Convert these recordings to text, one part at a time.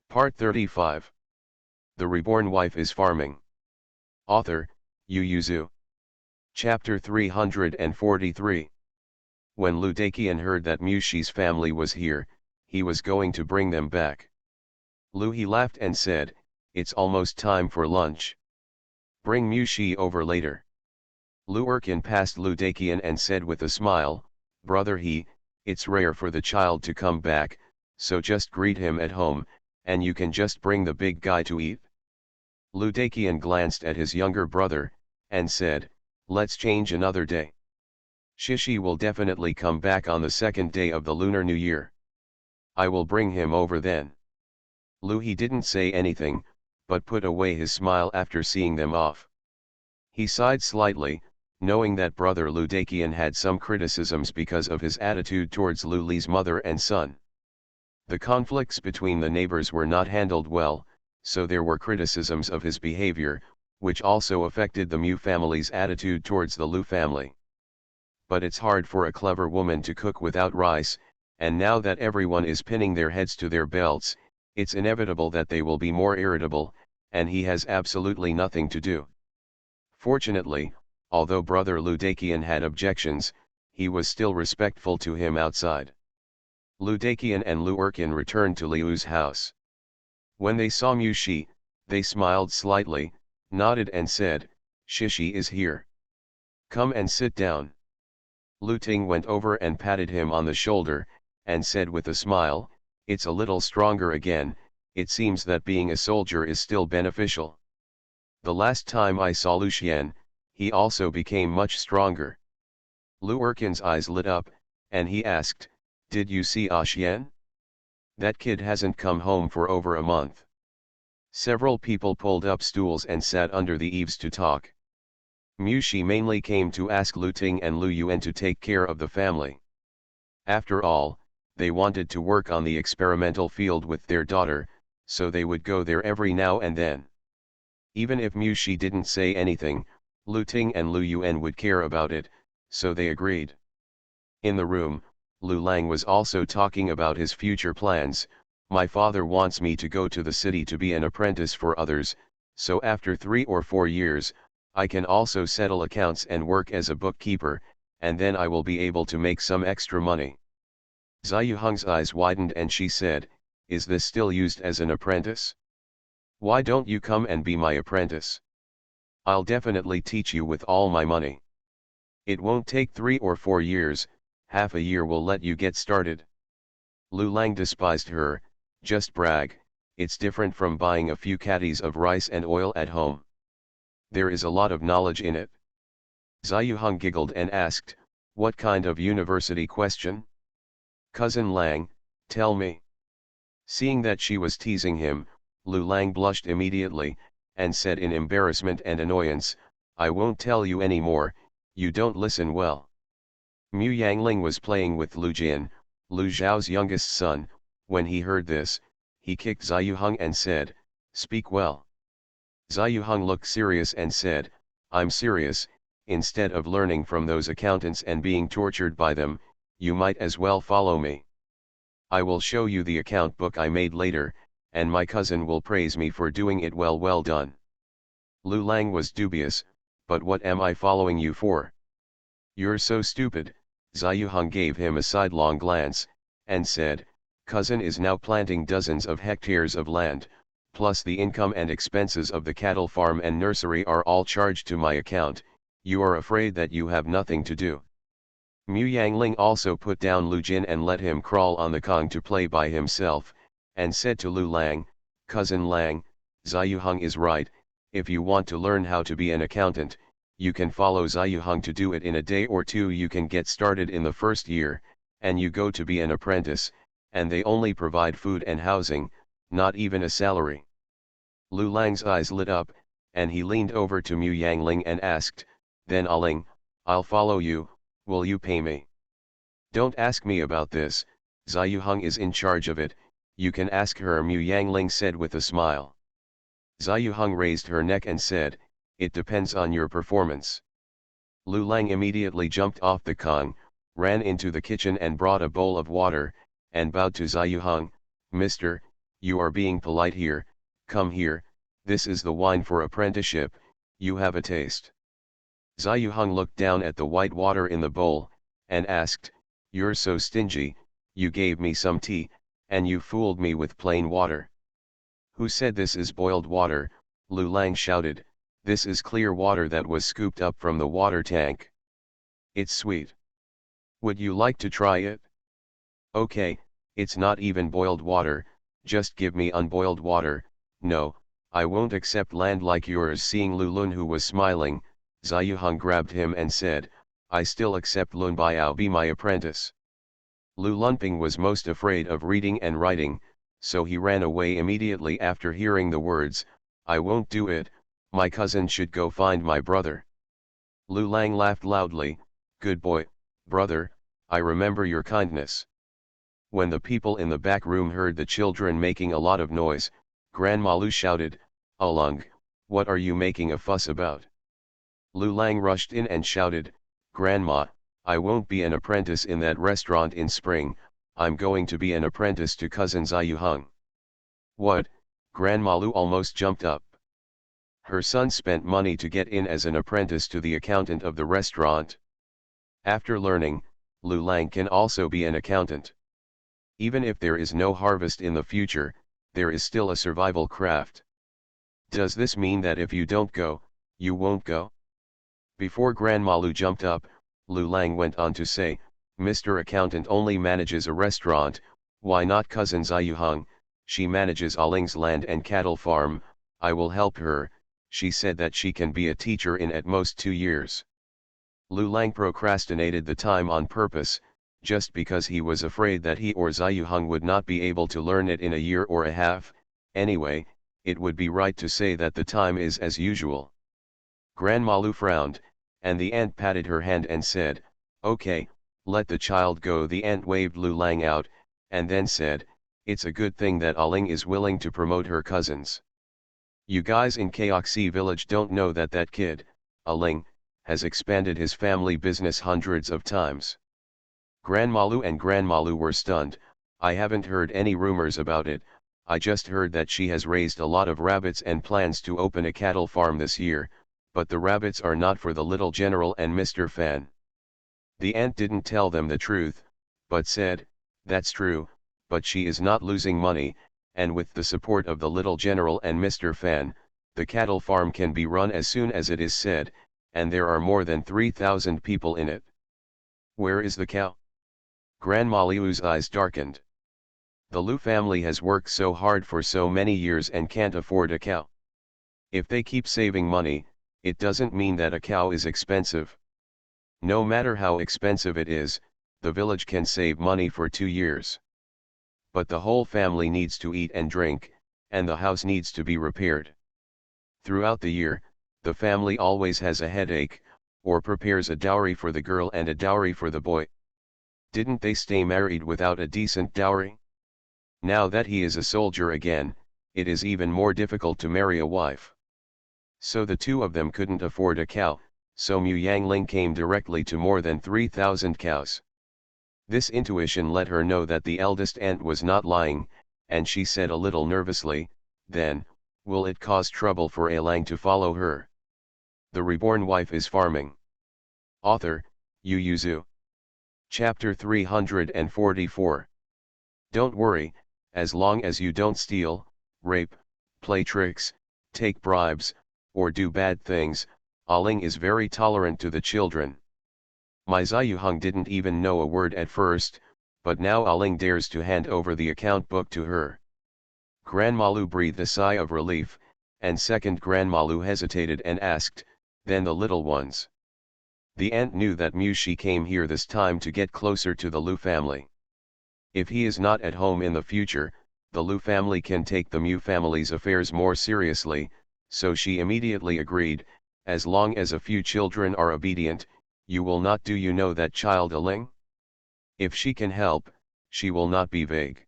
Part 35. The Reborn Wife is Farming. Author, Yu Yuzu. Chapter 343. When Lu Daqian heard that Mushi's family was here, he was going to bring them back. He laughed and said, "It's almost time for lunch. Bring Mushi over later." Lu Erkin passed Lu Daqian and said with a smile, "Brother it's rare for the child to come back, so just greet him at home, and you can just bring the big guy to eat." Lu Daqian glanced at his younger brother, and said, "Let's change another day. Shishi will definitely come back on the second day of the Lunar New Year. I will bring him over then." He didn't say anything, but put away his smile after seeing them off. He sighed slightly, knowing that brother Lu Daqian had some criticisms because of his attitude towards Lu Li's mother and son. The conflicts between the neighbors were not handled well, so there were criticisms of his behavior, which also affected the Mu family's attitude towards the Lu family. But it's hard for a clever woman to cook without rice, and now that everyone is pinning their heads to their belts, it's inevitable that they will be more irritable, and he has absolutely nothing to do. Fortunately, although brother Lu Daqian had objections, he was still respectful to him outside. Lu Daqian and Lu Erkin returned to Liu's house. When they saw Mushi, they smiled slightly, nodded and said, "Shishi is here. Come and sit down." Lu Ting went over and patted him on the shoulder, and said with a smile, "It's a little stronger again, it seems that being a soldier is still beneficial. The last time I saw Lu Xian, he also became much stronger." Lu Erkin's eyes lit up, and he asked, "Did you see Xian? That kid hasn't come home for over a month." Several people pulled up stools and sat under the eaves to talk. Mushi mainly came to ask Lu Ting and Lu Yuan to take care of the family. After all, they wanted to work on the experimental field with their daughter, so they would go there every now and then. Even if Mushi didn't say anything, Lu Ting and Lu Yuan would care about it, so they agreed. In the room, Lu Lang was also talking about his future plans. "My father wants me to go to the city to be an apprentice for others, so after 3 or 4 years, I can also settle accounts and work as a bookkeeper, and then I will be able to make some extra money." Zai Yuheng's eyes widened and she said, "Is this still used as an apprentice? Why don't you come and be my apprentice? I'll definitely teach you with all my money. It won't take 3 or 4 years, half a year will let you get started." Lu Lang despised her. "Just brag, it's different from buying a few caddies of rice and oil at home. There is a lot of knowledge in it." Zai Yuheng giggled and asked, "What kind of university question? Cousin Lang, tell me." Seeing that she was teasing him, Lu Lang blushed immediately, and said in embarrassment and annoyance, "I won't tell you anymore, you don't listen well." Mu Yangling was playing with Lu Jin, Lu Zhao's youngest son. When he heard this, he kicked Zai Yuheng and said, "Speak well." Zai Yuheng looked serious and said, "I'm serious. Instead of learning from those accountants and being tortured by them, you might as well follow me. I will show you the account book I made later, and my cousin will praise me for doing it well. Well done." Lu Lang was dubious, "But what am I following you for? You're so stupid." Zai Yuheng gave him a sidelong glance, and said, "Cousin is now planting dozens of hectares of land, plus the income and expenses of the cattle farm and nursery are all charged to my account. You are afraid that you have nothing to do." Mu Yangling also put down Lu Jin and let him crawl on the Kong to play by himself, and said to Lu Lang, "Cousin Lang, Zai Yuheng is right. If you want to learn how to be an accountant, you can follow Zai Yuheng to do it in a day or two. You can get started in the first year, and you go to be an apprentice, and they only provide food and housing, not even a salary." Lu Lang's eyes lit up, and he leaned over to Mu Yangling and asked, "Then Aling, I'll follow you, will you pay me?" "Don't ask me about this, Zai Yuheng is in charge of it, you can ask her," Mu Yangling said with a smile. Zai Yuheng raised her neck and said, "It depends on your performance." Lu Lang immediately jumped off the Kong, ran into the kitchen and brought a bowl of water, and bowed to Zai Yuheng, "Mister, you are being polite here, come here, this is the wine for apprenticeship, you have a taste. Zai Yuheng looked down at the white water in the bowl, and asked, you're so stingy, you gave me some tea, and you fooled me with plain water. Who said this is boiled water? Lu Lang shouted, this is clear water that was scooped up from the water tank. It's sweet. Would you like to try it? Okay, it's not even boiled water, just give me unboiled water. No, I won't accept land like yours. Seeing Lu Lun, who was smiling, Zai Yuheng grabbed him and said, I still accept Lun Biao be my apprentice. Lu Lunping was most afraid of reading and writing, so he ran away immediately after hearing the words, I won't do it, my cousin should go find my brother. Lu Lang laughed loudly, good boy, brother, I remember your kindness. When the people in the back room heard the children making a lot of noise, Grandma Lu shouted, Alung, what are you making a fuss about? Lu Lang rushed in and shouted, Grandma, I won't be an apprentice in that restaurant in spring, I'm going to be an apprentice to cousin Zai Yuheng. What? Grandma Lu almost jumped up. Her son spent money to get in as an apprentice to the accountant of the restaurant. After learning, Lu Lang can also be an accountant. Even if there is no harvest in the future, there is still a survival craft. Does this mean that if you don't go, you won't go? Before Grandma Lu jumped up, Lu Lang went on to say, Mr. Accountant only manages a restaurant, why not cousin Zai Yuheng? She manages Aling's land and cattle farm, I will help her, she said that she can be a teacher in at most 2 years. Lu Lang procrastinated the time on purpose, just because he was afraid that he or Zai Yuheng would not be able to learn it in a year or a half. Anyway, it would be right to say that the time is as usual. Grandma Lu frowned, and the aunt patted her hand and said, okay, let the child go. The aunt waved Lu Lang out, and then said, it's a good thing that Aling is willing to promote her cousins. You guys in Kaoxi village don't know that that kid, Aling, has expanded his family business hundreds of times. Grandma Lu and Grandma Lu were stunned. I haven't heard any rumors about it, I just heard that she has raised a lot of rabbits and plans to open a cattle farm this year, but the rabbits are not for the little general and Mr. Fan. The aunt didn't tell them the truth, but said, that's true, but she is not losing money, and with the support of the little general and Mr. Fan, the cattle farm can be run as soon as it is said, and there are more than 3,000 people in it. Where is the cow? Grandma Liu's eyes darkened. The Lu family has worked so hard for so many years and can't afford a cow. If they keep saving money, it doesn't mean that a cow is expensive. No matter how expensive it is, the village can save money for 2 years. But the whole family needs to eat and drink, and the house needs to be repaired. Throughout the year, the family always has a headache, or prepares a dowry for the girl and a dowry for the boy. Didn't they stay married without a decent dowry? Now that he is a soldier again, it is even more difficult to marry a wife. So the two of them couldn't afford a cow, so Mu Yangling came directly to more than 3,000 cows. This intuition let her know that the eldest aunt was not lying, and she said a little nervously, then, will it cause trouble for Alang to follow her? The Reborn Wife is Farming. Author, Yu Yuzu. Chapter 344. Don't worry, as long as you don't steal, rape, play tricks, take bribes, or do bad things, Aling is very tolerant to the children. My Zai Yuheng didn't even know a word at first, but now Aling dares to hand over the account book to her. Grandma Lu breathed a sigh of relief, and second Grandma Lu hesitated and asked, then the little ones. The aunt knew that Mu Shi came here this time to get closer to the Lu family. If he is not at home in the future, the Lu family can take the Mu family's affairs more seriously, so she immediately agreed, as long as a few children are obedient, you will not do you know that child Aling? If she can help, she will not be vague.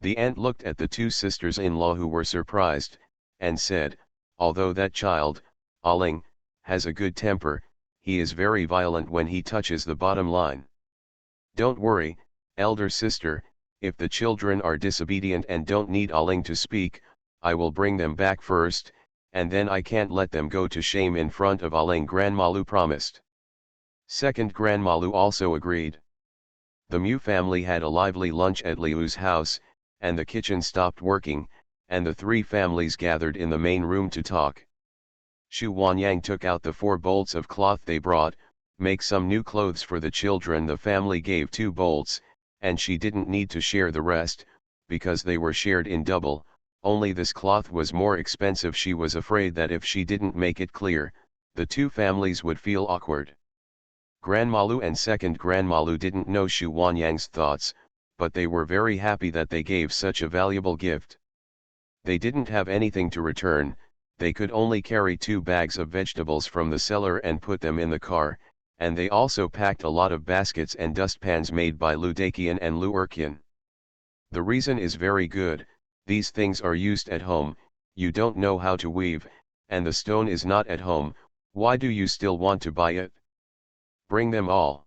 The aunt looked at the two sisters-in-law who were surprised, and said, although that child, Aling, has a good temper, he is very violent when he touches the bottom line. Don't worry, elder sister, If the children are disobedient and don't need Aling to speak, I will bring them back first, and then I can't let them go to shame in front of Aling. Grandma Lu promised. Second Grandma Lu also agreed. The Mu family had a lively lunch at Liu's house, and the kitchen stopped working, and the three families gathered in the main room to talk. Xu Wanyang took out the 4 bolts of cloth they brought, make some new clothes for the children. The family gave 2 bolts, and she didn't need to share the rest, because they were shared in double, only this cloth was more expensive. She was afraid that if she didn't make it clear, the 2 families would feel awkward. Grandma Lu and second Grandma Lu didn't know Xu Wanyang's thoughts, but they were very happy that they gave such a valuable gift. They didn't have anything to return, they could only carry 2 bags of vegetables from the cellar and put them in the car, and they also packed a lot of baskets and dustpans made by Lu Daqian and Lu Erqian. The reason is very good, these things are used at home, you don't know how to weave, and the stone is not at home, why do you still want to buy it? Bring them all.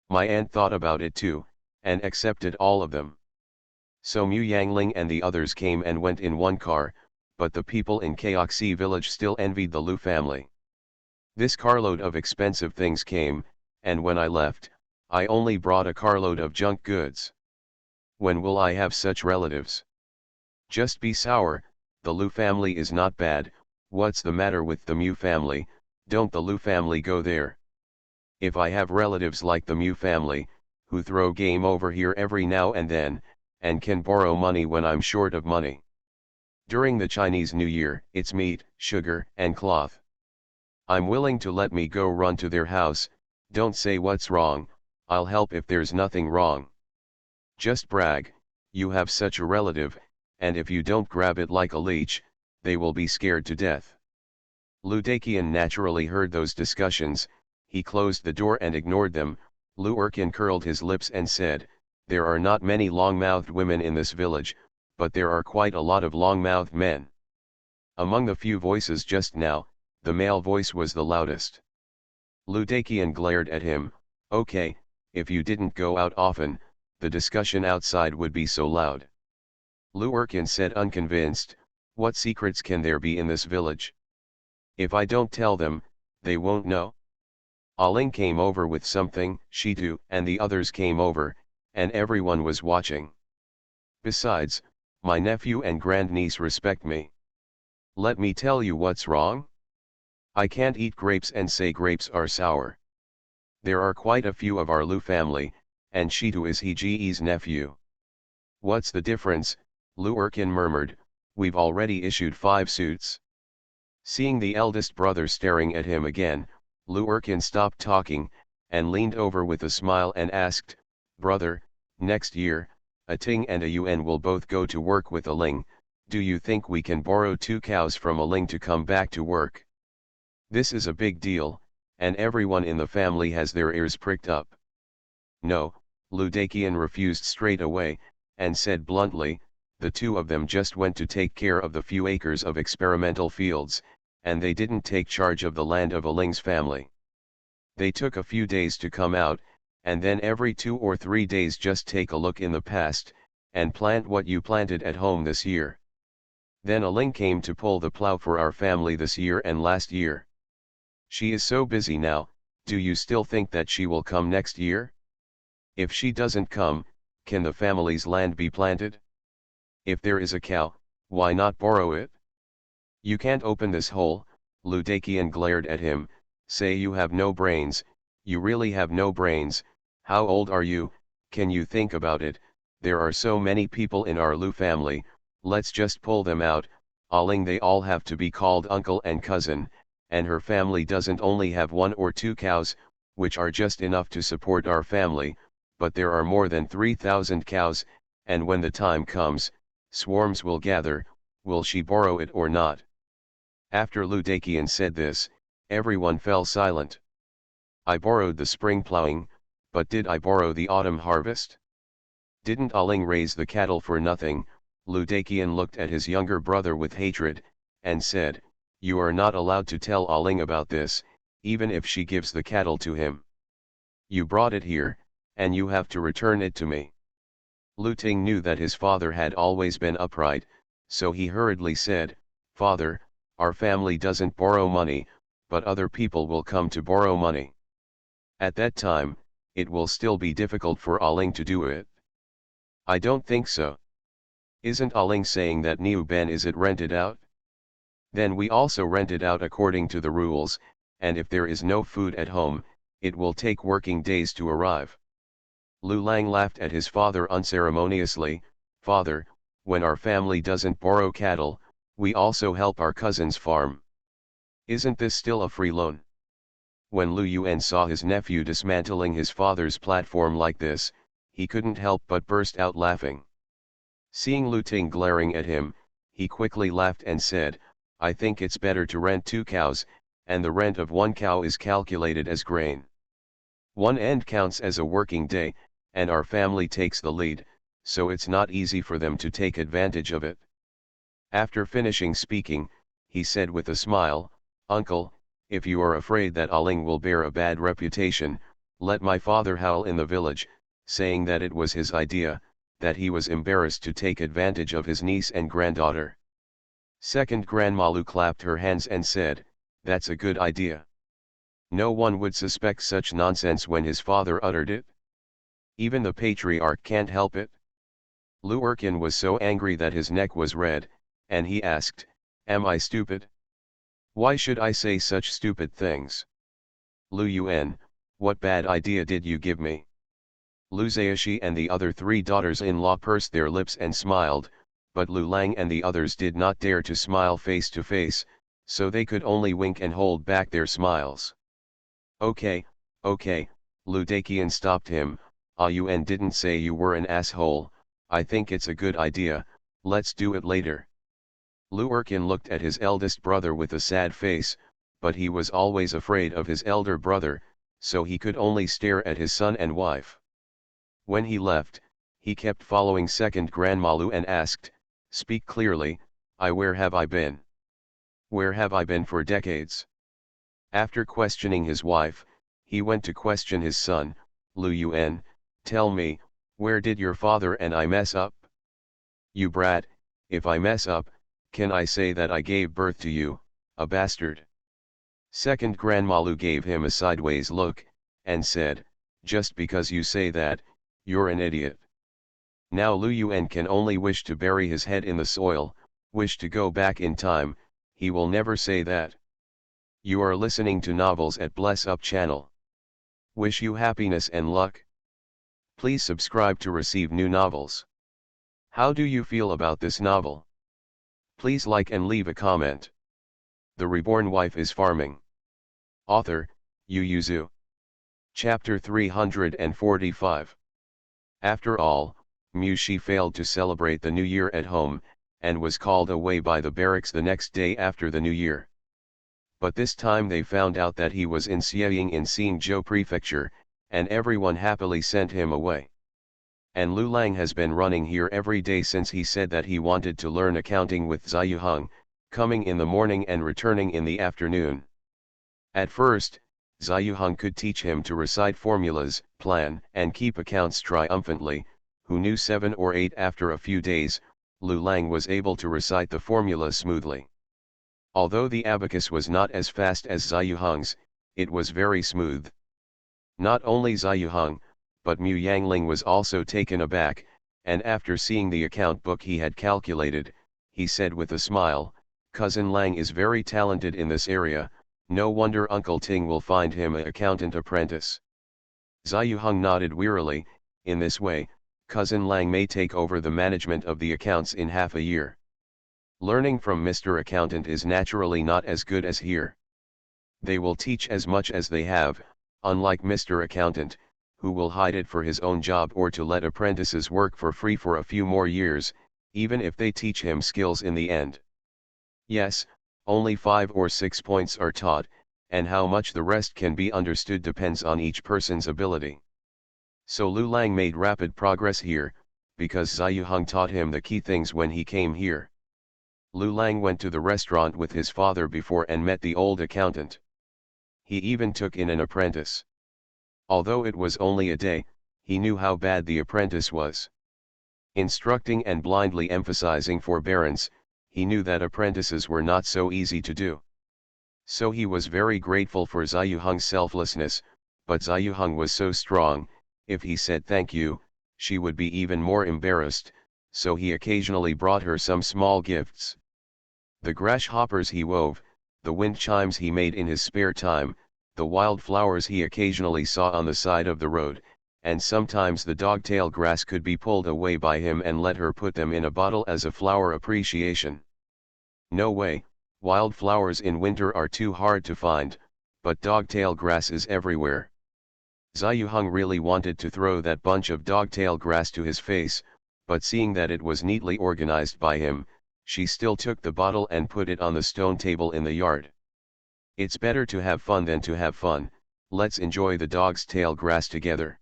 My aunt thought about it too, and accepted all of them. So Mu Yangling and the others came and went in one car, but the people in Kaoxi village still envied the Lu family. This carload of expensive things came, and when I left, I only brought a carload of junk goods. When will I have such relatives? Just be sour, the Lu family is not bad, what's the matter with the Mu family, don't the Lu family go there? If I have relatives like the Mu family, who throw game over here every now and then, and can borrow money when I'm short of money. During the Chinese New Year, it's meat, sugar, and cloth. I'm willing to let me go run to their house, don't say what's wrong, I'll help if there's nothing wrong. Just brag, you have such a relative, and if you don't grab it like a leech, they will be scared to death. Lu Daqian naturally heard those discussions, he closed the door and ignored them. Lu Erqian curled his lips and said, there are not many long-mouthed women in this village, but there are quite a lot of long-mouthed men. Among the few voices just now, the male voice was the loudest. Lu Daqian glared at him, okay, if you didn't go out often, the discussion outside would be so loud. Lu Erqian said unconvinced, what secrets can there be in this village? If I don't tell them, they won't know? Aling came over with something, Shitu and the others came over, and everyone was watching. Besides, my nephew and grandniece respect me. Let me tell you what's wrong? I can't eat grapes and say grapes are sour. There are quite a few of our Lu family, and Shitu is Heji's nephew. What's the difference? Lu Erqian murmured, we've already issued 5 suits. Seeing the eldest brother staring at him again, Lu Erqian stopped talking, and leaned over with a smile and asked, brother, next year, a Ting and a Yuan will both go to work with a Ling, do you think we can borrow 2 cows from a Ling to come back to work? This is a big deal, and everyone in the family has their ears pricked up. No, Lu Daqian refused straight away, and said bluntly, the 2 of them just went to take care of the few acres of experimental fields, and they didn't take charge of the land of a Ling's family. They took a few days to come out, and then every 2 or 3 days just take a look in the past, and plant what you planted at home this year. Then a Ling came to pull the plow for our family this year and last year. She is so busy now, do you still think that she will come next year? If she doesn't come, can the family's land be planted? If there is a cow, why not borrow it? You can't open this hole, Lu Daqian glared at him, say you have no brains, you really have no brains, how old are you, can you think about it, there are so many people in our Lu family, let's just pull them out, Aling they all have to be called uncle and cousin, and her family doesn't only have 1 or 2 cows, which are just enough to support our family, but there are more than 3,000 cows, and when the time comes, swarms will gather, will she borrow it or not? After Lu Daqian said this, everyone fell silent. I borrowed the spring plowing, but did I borrow the autumn harvest? Didn't Aling raise the cattle for nothing? Lu Daqian looked at his younger brother with hatred, and said, you are not allowed to tell Aling about this, even if she gives the cattle to him. You brought it here, and you have to return it to me. Lu Ting knew that his father had always been upright, so he hurriedly said, "Father, our family doesn't borrow money, but other people will come to borrow money. At that time, it will still be difficult for Aling to do it." "I don't think so. Isn't Aling saying that Niu Ben is it rented out? Then we also rent it out according to the rules, and if there is no food at home, it will take working days to arrive." Lu Lang laughed at his father unceremoniously. "Father, when our family doesn't borrow cattle, we also help our cousins farm. Isn't this still a free loan?" When Lu Yuan saw his nephew dismantling his father's platform like this, he couldn't help but burst out laughing. Seeing Lu Ting glaring at him, he quickly laughed and said, "I think it's better to rent 2 cows, and the rent of 1 cow is calculated as grain. 1 end counts as a working day, and our family takes the lead, so it's not easy for them to take advantage of it." After finishing speaking, he said with a smile, "Uncle, if you are afraid that Aling will bear a bad reputation, let my father howl in the village, saying that it was his idea, that he was embarrassed to take advantage of his niece and granddaughter." Second Grandma Lu clapped her hands and said, "That's a good idea. No one would suspect such nonsense when his father uttered it. Even the patriarch can't help it." Lu Erkin was so angry that his neck was red, and he asked, "Am I stupid? Why should I say such stupid things? Lu Yuan, what bad idea did you give me?" Lu Zaishi and the other 3 daughters-in-law pursed their lips and smiled, but Lu Lang and the others did not dare to smile face to face, so they could only wink and hold back their smiles. Okay, Lu Daqian stopped him. "Ah Yuan didn't say you were an asshole. I think it's a good idea, let's do it later." Lu Erkin looked at his eldest brother with a sad face, but he was always afraid of his elder brother, so he could only stare at his son and wife. When he left, he kept following second Grandma Lu and asked, "Speak clearly, where have I been? Where have I been for decades?" After questioning his wife, he went to question his son, "Lu Yuan, tell me, where did your father and I mess up? You brat, if I mess up, can I say that I gave birth to you, a bastard?" Second Grandma Lu gave him a sideways look, and said, "Just because you say that, you're an idiot." Now Lu Yuan can only wish to bury his head in the soil, wish to go back in time, he will never say that. You are listening to Novels at Bless Up channel. Wish you happiness and luck. Please subscribe to receive new novels. How do you feel about this novel? Please like and leave a comment. The Reborn Wife is Farming. Author, Yu Yuzu. Chapter 345. After all, Mu Shi failed to celebrate the New Year at home, and was called away by the barracks the next day after the New Year. But this time they found out that he was in Xieying in Xinzhou Prefecture, and everyone happily sent him away. And Lu Lang has been running here every day since he said that he wanted to learn accounting with Zai Yuheng, coming in the morning and returning in the afternoon. At first, Zai Yuheng could teach him to recite formulas, plan and keep accounts triumphantly. Who knew 7 or 8 after a few days, Lu Lang was able to recite the formula smoothly. Although the abacus was not as fast as Zai Yuheng's, it was very smooth. Not only Zai Yuheng, but Mu Yangling was also taken aback, and after seeing the account book he had calculated, he said with a smile, "Cousin Lang is very talented in this area, no wonder Uncle Ting will find him an accountant apprentice." Zai Yuheng nodded wearily. In this way, Cousin Lang may take over the management of the accounts in half a year. Learning from Mr. Accountant is naturally not as good as here. They will teach as much as they have, unlike Mr. Accountant, who will hide it for his own job or to let apprentices work for free for a few more years, even if they teach him skills in the end. Yes, only 5 or 6 points are taught, and how much the rest can be understood depends on each person's ability. So Lu Lang made rapid progress here, because Zai Yuheng taught him the key things when he came here. Lu Lang went to the restaurant with his father before and met the old accountant. He even took in an apprentice. Although it was only a day, he knew how bad the apprentice was. Instructing and blindly emphasizing forbearance, he knew that apprentices were not so easy to do. So he was very grateful for Ziyuheng's selflessness, but Ziyuheng was so strong, if he said thank you, she would be even more embarrassed, so he occasionally brought her some small gifts. The grasshoppers he wove, the wind chimes he made in his spare time, the wild flowers he occasionally saw on the side of the road, and sometimes the dogtail grass could be pulled away by him and let her put them in a bottle as a flower appreciation. No way, wild flowers in winter are too hard to find, but dogtail grass is everywhere. Ziyuheng really wanted to throw that bunch of dogtail grass to his face, but seeing that it was neatly organized by him, she still took the bottle and put it on the stone table in the yard. It's better to have fun than to have fun, let's enjoy the dog's tail grass together.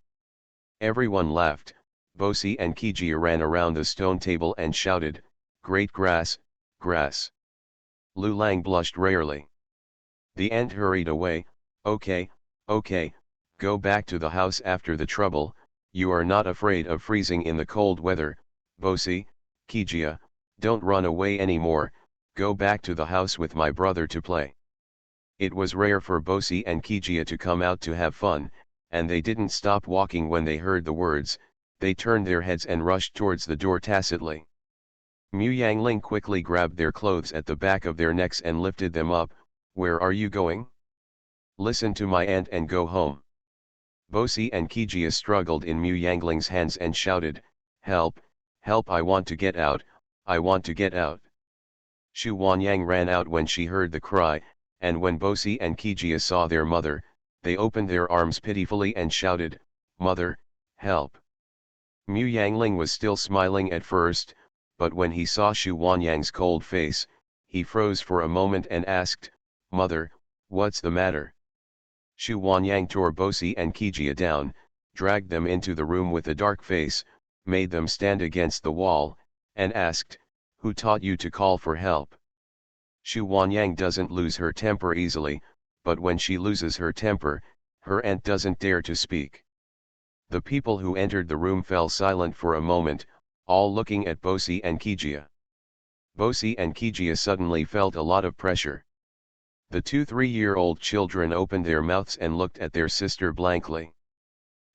Everyone laughed. Bosi and Kijia ran around the stone table and shouted, "Great grass, grass." Lu Lang blushed rarely. The ant hurried away. Okay, go back to the house after the trouble, you are not afraid of freezing in the cold weather, Bosi, Kijia, don't run away anymore, go back to the house with my brother to play. It was rare for Bosi and Kijia to come out to have fun, and they didn't stop walking when they heard the words, they turned their heads and rushed towards the door tacitly. Mu Yangling quickly grabbed their clothes at the back of their necks and lifted them up. Where are you going? Listen to my aunt and go home. Bosi and Kijia struggled in Mu Yangling's hands and shouted, help, help, I want to get out, I want to get out. Xu Wanyang ran out when she heard the cry, and when Bosi and Kijia saw their mother, they opened their arms pitifully and shouted, Mother, help. Mu Yangling was still smiling at first, but when he saw Xu Wanyang's cold face, he froze for a moment and asked, Mother, what's the matter? Xu Wanyang tore Bosi and Kijia down, dragged them into the room with a dark face, made them stand against the wall, and asked, who taught you to call for help? Xu Wanyang doesn't lose her temper easily, but when she loses her temper, her aunt doesn't dare to speak. The people who entered the room fell silent for a moment, all looking at Bosi and Kijia. Bosi and Kijia suddenly felt a lot of pressure. The 2-3-year-old children opened their mouths and looked at their sister blankly.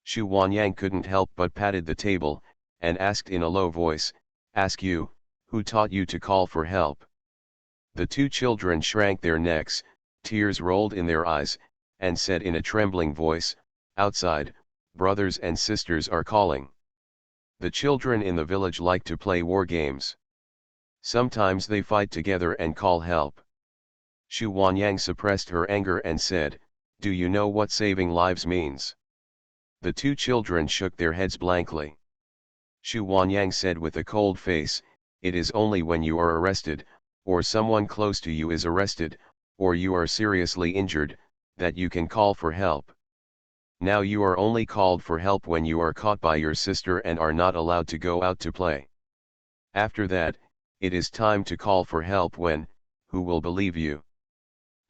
Xu Wanyang couldn't help but patted the table, and asked in a low voice, ask you, who taught you to call for help? The two children shrank their necks, tears rolled in their eyes, and said in a trembling voice, outside, brothers and sisters are calling. The children in the village like to play war games. Sometimes they fight together and call help. Xu Wanyang suppressed her anger and said, do you know what saving lives means? The two children shook their heads blankly. Xu Wanyang said with a cold face, it is only when you are arrested, or someone close to you is arrested, or you are seriously injured, that you can call for help. Now you are only called for help when you are caught by your sister and are not allowed to go out to play. After that, it is time to call for help when, who will believe you?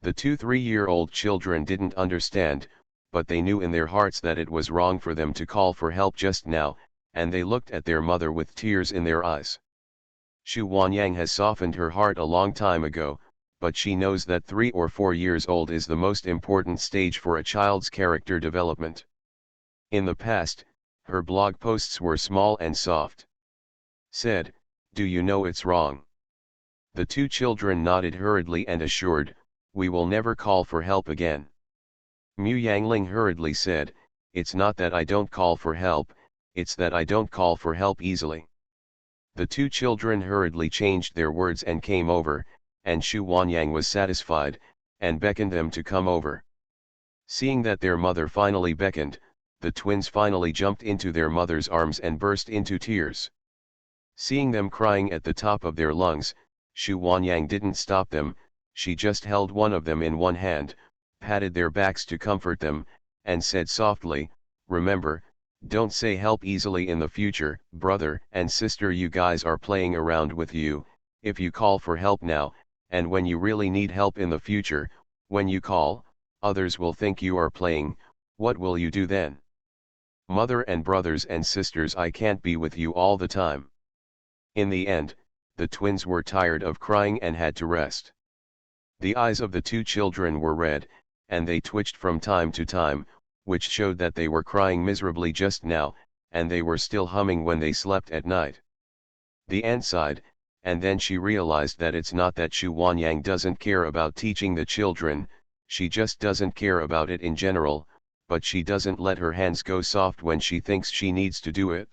The 2-3-year-old children didn't understand, but they knew in their hearts that it was wrong for them to call for help just now, and they looked at their mother with tears in their eyes. Xu Wanyang has softened her heart a long time ago, but she knows that 3 or 4 years old is the most important stage for a child's character development. In the past, her blog posts were small and soft. Said, do you know it's wrong? The two children nodded hurriedly and assured, we will never call for help again. Mu Yangling hurriedly said, it's not that I don't call for help, it's that I don't call for help easily. The two children hurriedly changed their words and came over, and Xu Wanyang was satisfied, and beckoned them to come over. Seeing that their mother finally beckoned, the twins finally jumped into their mother's arms and burst into tears. Seeing them crying at the top of their lungs, Xu Wanyang didn't stop them, she just held one of them in one hand, patted their backs to comfort them, and said softly, remember, don't say help easily in the future, brother and sister you guys are playing around with you, if you call for help now, and when you really need help in the future, when you call, others will think you are playing, what will you do then? Mother and brothers and sisters, I can't be with you all the time. In the end, the twins were tired of crying and had to rest. The eyes of the two children were red, and they twitched from time to time, which showed that they were crying miserably just now, and they were still humming when they slept at night. The aunt sighed, and then she realized that it's not that Xu Huanyang doesn't care about teaching the children, she just doesn't care about it in general, but she doesn't let her hands go soft when she thinks she needs to do it.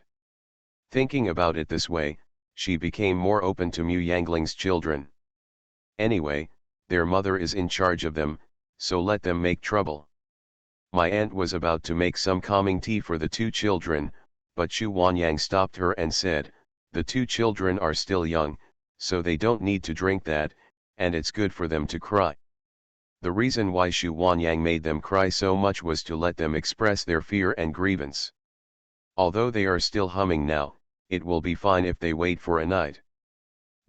Thinking about it this way, she became more open to Mu Yangling's children. Anyway, their mother is in charge of them, so let them make trouble. My aunt was about to make some calming tea for the two children, but Xu Huanyang stopped her and said, "The two children are still young, so they don't need to drink that, and it's good for them to cry." The reason why Xu Huanyang made them cry so much was to let them express their fear and grievance. Although they are still humming now, it will be fine if they wait for a night.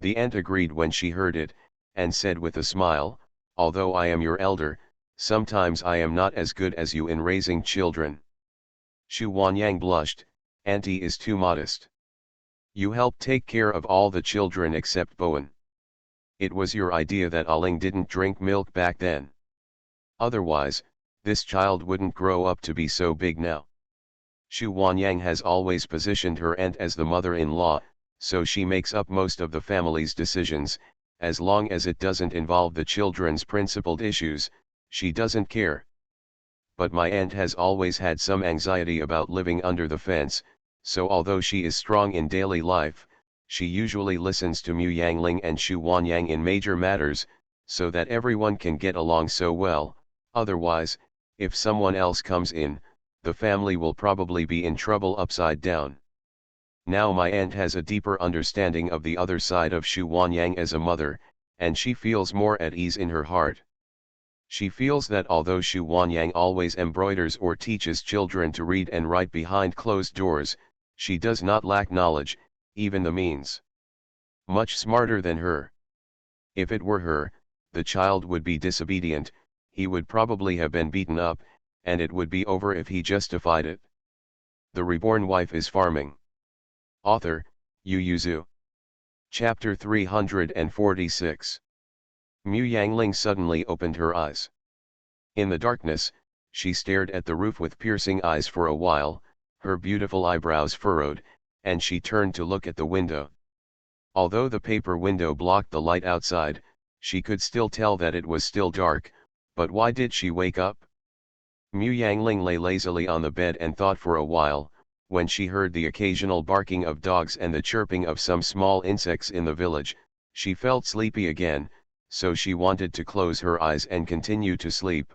The aunt agreed when she heard it, and said with a smile, "Although I am your elder, sometimes I am not as good as you in raising children." Xu Huanyang blushed, "Auntie is too modest. You help take care of all the children except Bowen. It was your idea that Aling didn't drink milk back then. Otherwise, this child wouldn't grow up to be so big now." Xu Huanyang has always positioned her aunt as the mother-in-law, so she makes up most of the family's decisions, as long as it doesn't involve the children's principled issues, she doesn't care. But my aunt has always had some anxiety about living under the fence, so although she is strong in daily life, she usually listens to Mu Yangling and Xu Huanyang in major matters, so that everyone can get along so well. Otherwise, if someone else comes in, the family will probably be in trouble upside down. Now my aunt has a deeper understanding of the other side of Xu Huanyang as a mother, and she feels more at ease in her heart. She feels that although Xu Huanyang always embroiders or teaches children to read and write behind closed doors, she does not lack knowledge, even the means. Much smarter than her. If it were her, the child would be disobedient, he would probably have been beaten up, and it would be over if he justified it. The Reborn Wife is Farming. Author, Yu Yuzu. Chapter 346. Mu Yangling suddenly opened her eyes. In the darkness, she stared at the roof with piercing eyes for a while, her beautiful eyebrows furrowed, and she turned to look at the window. Although the paper window blocked the light outside, she could still tell that it was still dark, but why did she wake up? Mu Yangling lay lazily on the bed and thought for a while, when she heard the occasional barking of dogs and the chirping of some small insects in the village, she felt sleepy again, so she wanted to close her eyes and continue to sleep.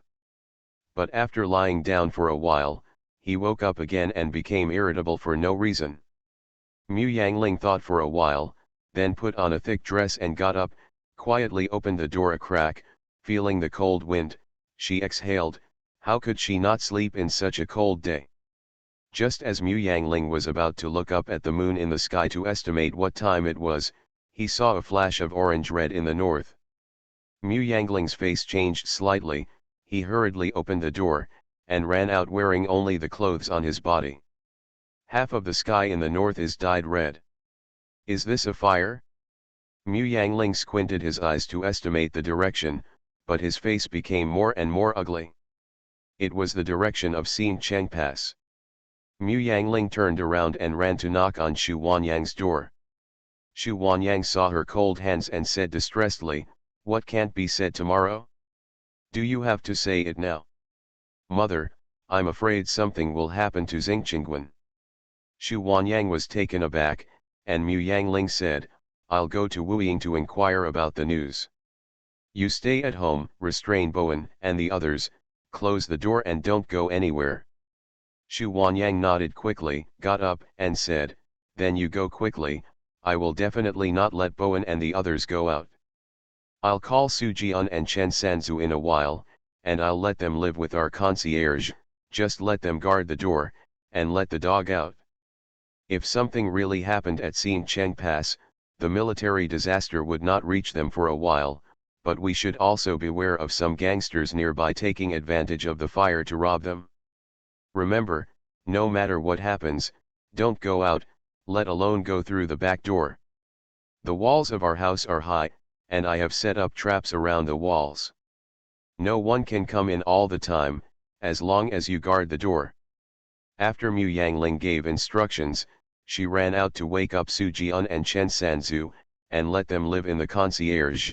But after lying down for a while, he woke up again and became irritable for no reason. Mu Yangling thought for a while, then put on a thick dress and got up, quietly opened the door a crack, feeling the cold wind, she exhaled, how could she not sleep in such a cold day? Just as Mu Yangling was about to look up at the moon in the sky to estimate what time it was, he saw a flash of orange-red in the north. Mu Yangling's face changed slightly, he hurriedly opened the door, and ran out wearing only the clothes on his body. Half of the sky in the north is dyed red. Is this a fire? Mu Yangling squinted his eyes to estimate the direction, but his face became more and more ugly. It was the direction of Xin Cheng Pass. Mu Yangling turned around and ran to knock on Xu Huanyang's door. Xu Huanyang saw her cold hands and said distressedly, "What can't be said tomorrow? Do you have to say it now?" "Mother, I'm afraid something will happen to Xingqingguan." Xu Huanyang was taken aback, and Mu Yangling said, "I'll go to Wuying to inquire about the news. You stay at home, restrain Bowen and the others, close the door and don't go anywhere." Xu Huanyang nodded quickly, got up, and said, "Then you go quickly, I will definitely not let Bowen and the others go out. I'll call Su Jian and Chen Sanzu in a while, and I'll let them live with our concierge, just let them guard the door, and let the dog out. If something really happened at Xin Cheng Pass, the military disaster would not reach them for a while, but we should also beware of some gangsters nearby taking advantage of the fire to rob them. Remember, no matter what happens, don't go out, let alone go through the back door." The walls of our house are high, and I have set up traps around the walls. No one can come in all the time, as long as you guard the door. After Mu Yangling gave instructions, she ran out to wake up Su Jian and Chen Sanzu, and let them live in the concierge.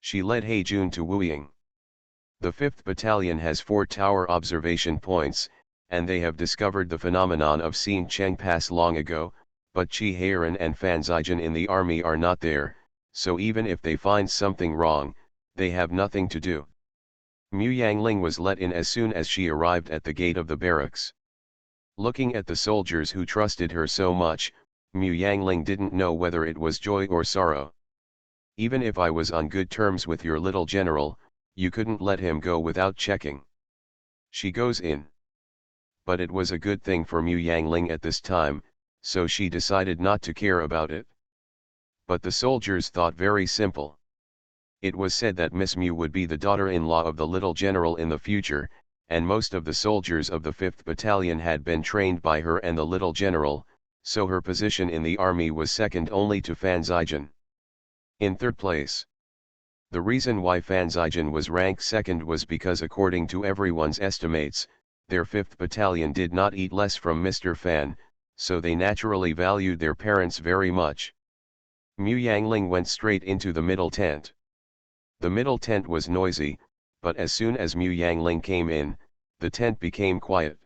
She led He Jun to Wuying. The 5th Battalion has 4 tower observation points, and they have discovered the phenomenon of seeing Cheng Pass long ago, but Qi Heiran and Fan Zijin in the army are not there, so even if they find something wrong, they have nothing to do. Mu Yangling was let in as soon as she arrived at the gate of the barracks. Looking at the soldiers who trusted her so much, Mu Yangling didn't know whether it was joy or sorrow. Even if I was on good terms with your little general, you couldn't let him go without checking. She goes in. But it was a good thing for Mu Yangling at this time, so she decided not to care about it. But the soldiers thought very simple. It was said that Miss Mu would be the daughter-in-law of the little general in the future, and most of the soldiers of the 5th Battalion had been trained by her and the little general, so her position in the army was second only to Fan Zijin. In third place. The reason why Fan Zijin was ranked second was because according to everyone's estimates, their 5th Battalion did not eat less from Mr. Fan, so they naturally valued their parents very much. Mu Yangling went straight into the middle tent. The middle tent was noisy, but as soon as Mu Yangling came in, the tent became quiet.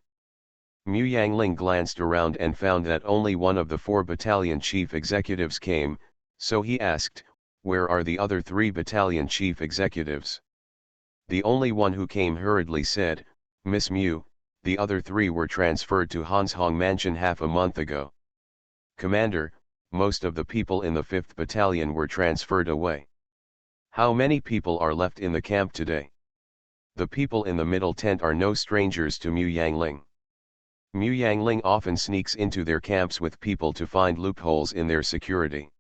Mu Yangling glanced around and found that only one of the 4 battalion chief executives came, so he asked, "Where are the other 3 battalion chief executives?" The only one who came hurriedly said, "Miss Mu, the other 3 were transferred to Hanshong Mansion half a month ago." "Commander, most of the people in the 5th Battalion were transferred away. How many people are left in the camp today?" The people in the middle tent are no strangers to Mu Yangling. Mu Yangling often sneaks into their camps with people to find loopholes in their security.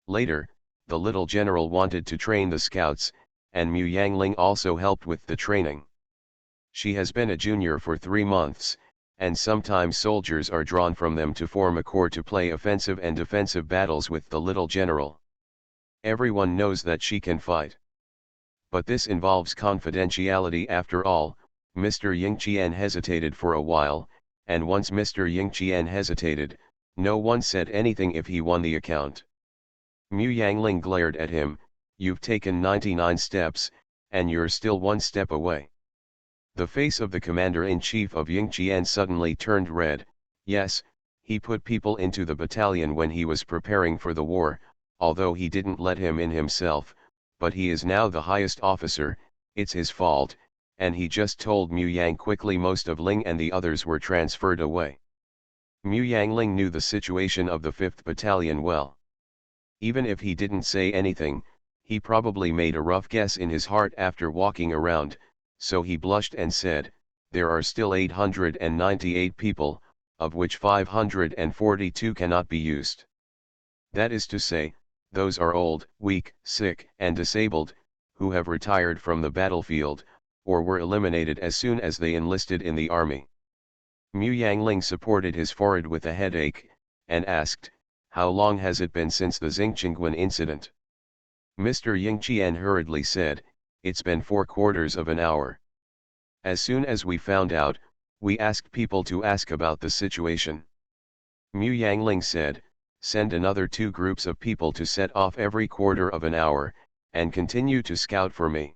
Later, the little general wanted to train the scouts, and Mu Yangling also helped with the training. She has been a junior for 3 months, and sometimes soldiers are drawn from them to form a corps to play offensive and defensive battles with the little general. Everyone knows that she can fight. But this involves confidentiality after all. Mr. Ying Qian hesitated for a while, and once Mr. Ying Qian hesitated, no one said anything if he won the account. Mu Yangling glared at him, "You've taken 99 steps, and you're still 1 step away." The face of the commander-in-chief of Ying Qian suddenly turned red. Yes, he put people into the battalion when he was preparing for the war, although he didn't let him in himself, but he is now the highest officer, it's his fault, and he just told Mu Yang quickly most of Ling and the others were transferred away. Mu Yangling knew the situation of the 5th Battalion well. Even if he didn't say anything, he probably made a rough guess in his heart after walking around, so he blushed and said, "There are still 898 people, of which 542 cannot be used. That is to say, those are old, weak, sick, and disabled, who have retired from the battlefield, or were eliminated as soon as they enlisted in the army." Mu Yangling supported his forehead with a headache, and asked, "How long has it been since the Xingqingguan incident?" Mr. Ying Qian hurriedly said, "It's been 4/4 of an hour. As soon as we found out, we asked people to ask about the situation." Mu Yangling said, "Send another 2 groups of people to set off every 1/4 of an hour, and continue to scout for me.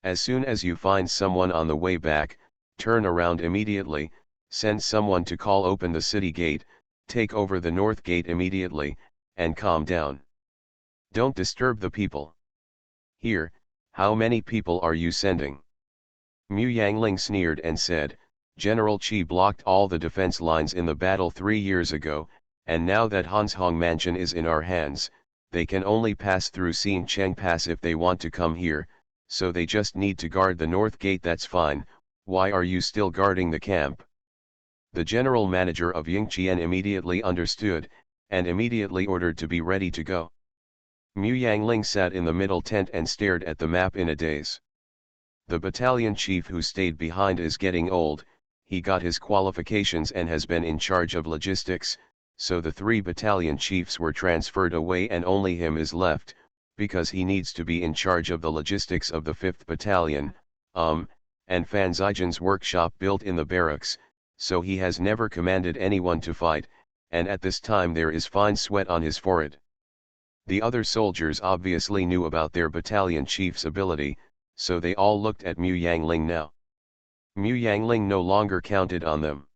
As soon as you find someone on the way back, turn around immediately, send someone to call open the city gate, take over the north gate immediately, and calm down. Don't disturb the people." "Here, how many people are you sending?" Mu Yangling sneered and said, "General Qi blocked all the defense lines in the battle 3 years ago, and now that Hanshong Mansion is in our hands, they can only pass through Xincheng Pass if they want to come here, so they just need to guard the north gate. That's fine. Why are you still guarding the camp?" The general manager of Yingqian immediately understood, and immediately ordered to be ready to go. Mu Yangling sat in the middle tent and stared at the map in a daze. The battalion chief who stayed behind is getting old, he got his qualifications and has been in charge of logistics, so the 3 battalion chiefs were transferred away and only him is left, because he needs to be in charge of the logistics of the 5th battalion, and Fan Zijan's workshop built in the barracks, so he has never commanded anyone to fight, and at this time there is fine sweat on his forehead. The other soldiers obviously knew about their battalion chief's ability, so they all looked at Mu Yangling now. Mu Yangling no longer counted on them.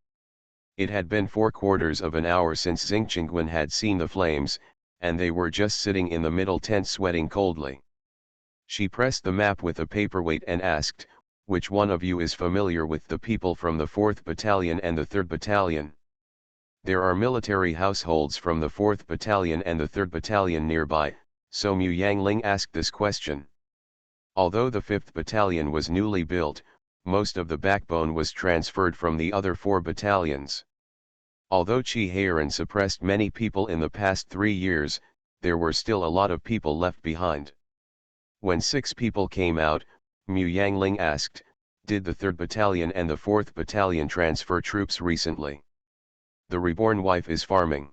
It had been 4/4 of an hour since Xingqingwen had seen the flames, and they were just sitting in the middle tent sweating coldly. She pressed the map with a paperweight and asked, "Which one of you is familiar with the people from the 4th Battalion and the 3rd Battalion?" There are military households from the 4th Battalion and the 3rd Battalion nearby, so Mu Yangling asked this question. Although the 5th Battalion was newly built, most of the backbone was transferred from the other 4 battalions. Although Chi Heiran suppressed many people in the past 3 years, there were still a lot of people left behind. When 6 people came out, Mu Yangling asked, "Did the 3rd Battalion and the 4th Battalion transfer troops recently?" The Reborn Wife is Farming.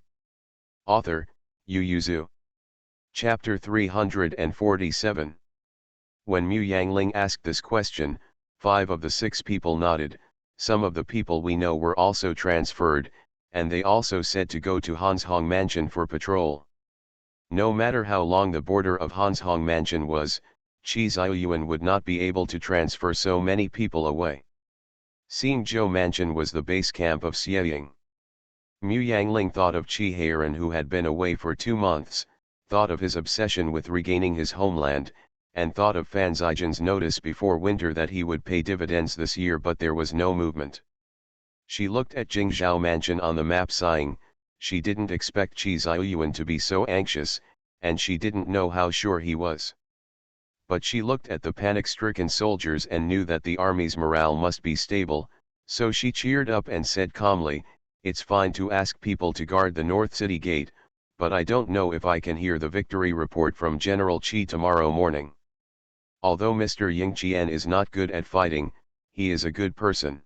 Author, Yu Yuzu. Chapter 347. When Mu Yangling asked this question, 5 of the 6 people nodded. Some of the people we know were also transferred, and they also said to go to Hanshong Mansion for patrol. No matter how long the border of Hanshong Mansion was, Qi Ziyuan would not be able to transfer so many people away. Xingzhou Mansion was the base camp of Xieying. Mu Yangling thought of Qi Heiran, who had been away for 2 months, thought of his obsession with regaining his homeland, and thought of Fan Zijan's notice before winter that he would pay dividends this year, but there was no movement. She looked at Jingzhou Mansion on the map, sighing. She didn't expect Qi Ziyuan to be so anxious, and she didn't know how sure he was. But she looked at the panic-stricken soldiers and knew that the army's morale must be stable, so she cheered up and said calmly, "It's fine to ask people to guard the North City Gate, but I don't know if I can hear the victory report from General Qi tomorrow morning. Although Mr. Yingqian is not good at fighting, he is a good person."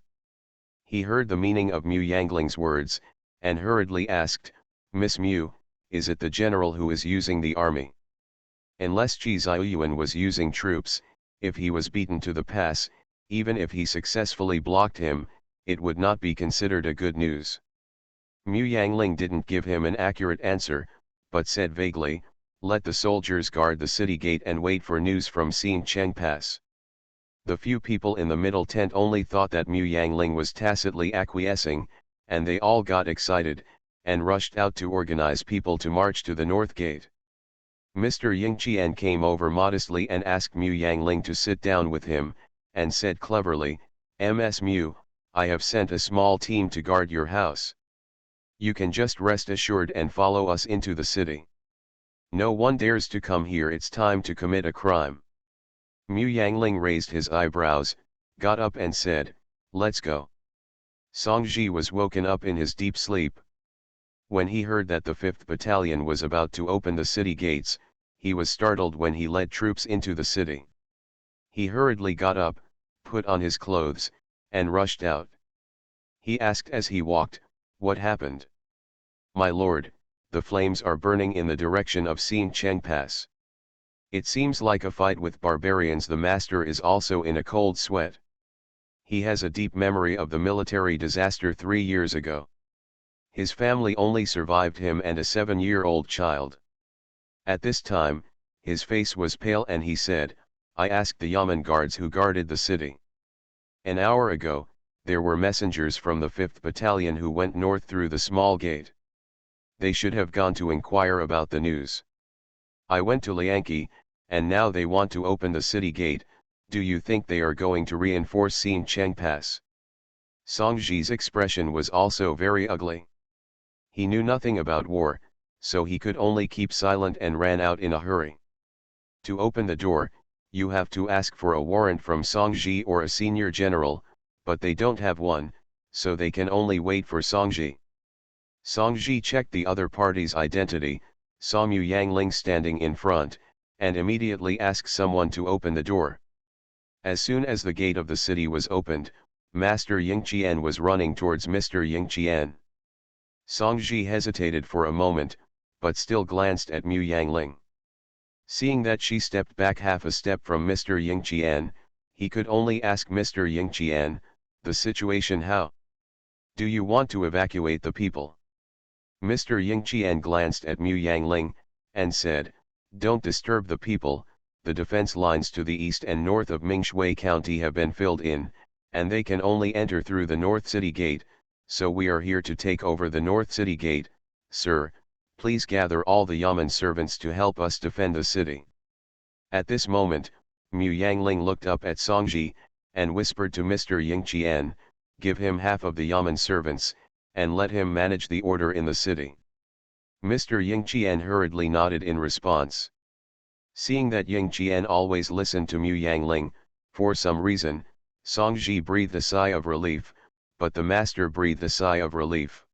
He heard the meaning of Mu Yangling's words, and hurriedly asked, "Miss Mu, is it the general who is using the army?" Unless Qi Ziyuan was using troops, if he was beaten to the pass, even if he successfully blocked him, it would not be considered a good news. Mu Yangling didn't give him an accurate answer, but said vaguely, "Let the soldiers guard the city gate and wait for news from Xincheng Pass." The few people in the middle tent only thought that Mu Yangling was tacitly acquiescing, and they all got excited, and rushed out to organize people to march to the north gate. Mr. Yingqian came over modestly and asked Mu Yangling to sit down with him, and said cleverly, "Ms. Mu, I have sent a small team to guard your house. You can just rest assured and follow us into the city. No one dares to come here, it's time to commit a crime." Mu Yangling raised his eyebrows, got up and said, "Let's go." Songji was woken up in his deep sleep. When he heard that the 5th Battalion was about to open the city gates, he was startled when he led troops into the city. He hurriedly got up, put on his clothes, and rushed out. He asked as he walked, "What happened?" "My lord, the flames are burning in the direction of Xincheng Pass. It seems like a fight with barbarians." The master is also in a cold sweat. He has a deep memory of the military disaster 3 years ago. His family only survived him and a 7-year-old child. At this time, his face was pale and he said, "I asked the Yamen guards who guarded the city. An hour ago, there were messengers from the 5th Battalion who went north through the small gate. They should have gone to inquire about the news. I went to Lianqi, and now they want to open the city gate. Do you think they are going to reinforce Xincheng Pass?" Songji's expression was also very ugly. He knew nothing about war, so he could only keep silent and ran out in a hurry. To open the door, you have to ask for a warrant from Songji or a senior general, but they don't have one, so they can only wait for Songji. Songji checked the other party's identity, saw Mu Yangling standing in front, and immediately asked someone to open the door. As soon as the gate of the city was opened, Master Yingqian was running towards Mr. Yingqian. Songji hesitated for a moment, but still glanced at Mu Yangling. Seeing that she stepped back half a step from Mr. Yingqian, he could only ask Mr. Yingqian, the situation how? Do you want to evacuate the people? Mr. Yingqian glanced at Mu Yangling, and said, don't disturb the people, the defense lines to the east and north of Mingshui County have been filled in, and they can only enter through the North City Gate, so we are here to take over the North City Gate. Sir, please gather all the Yamen servants to help us defend the city. At this moment, Mu Yangling looked up at Songji, and whispered to Mr. Yingqian, give him half of the Yamen servants, and let him manage the order in the city. Mr. Yingqian hurriedly nodded in response. Seeing that Yingqian always listened to Mu Yangling, for some reason, Songji breathed a sigh of relief, but the master breathed a sigh of relief.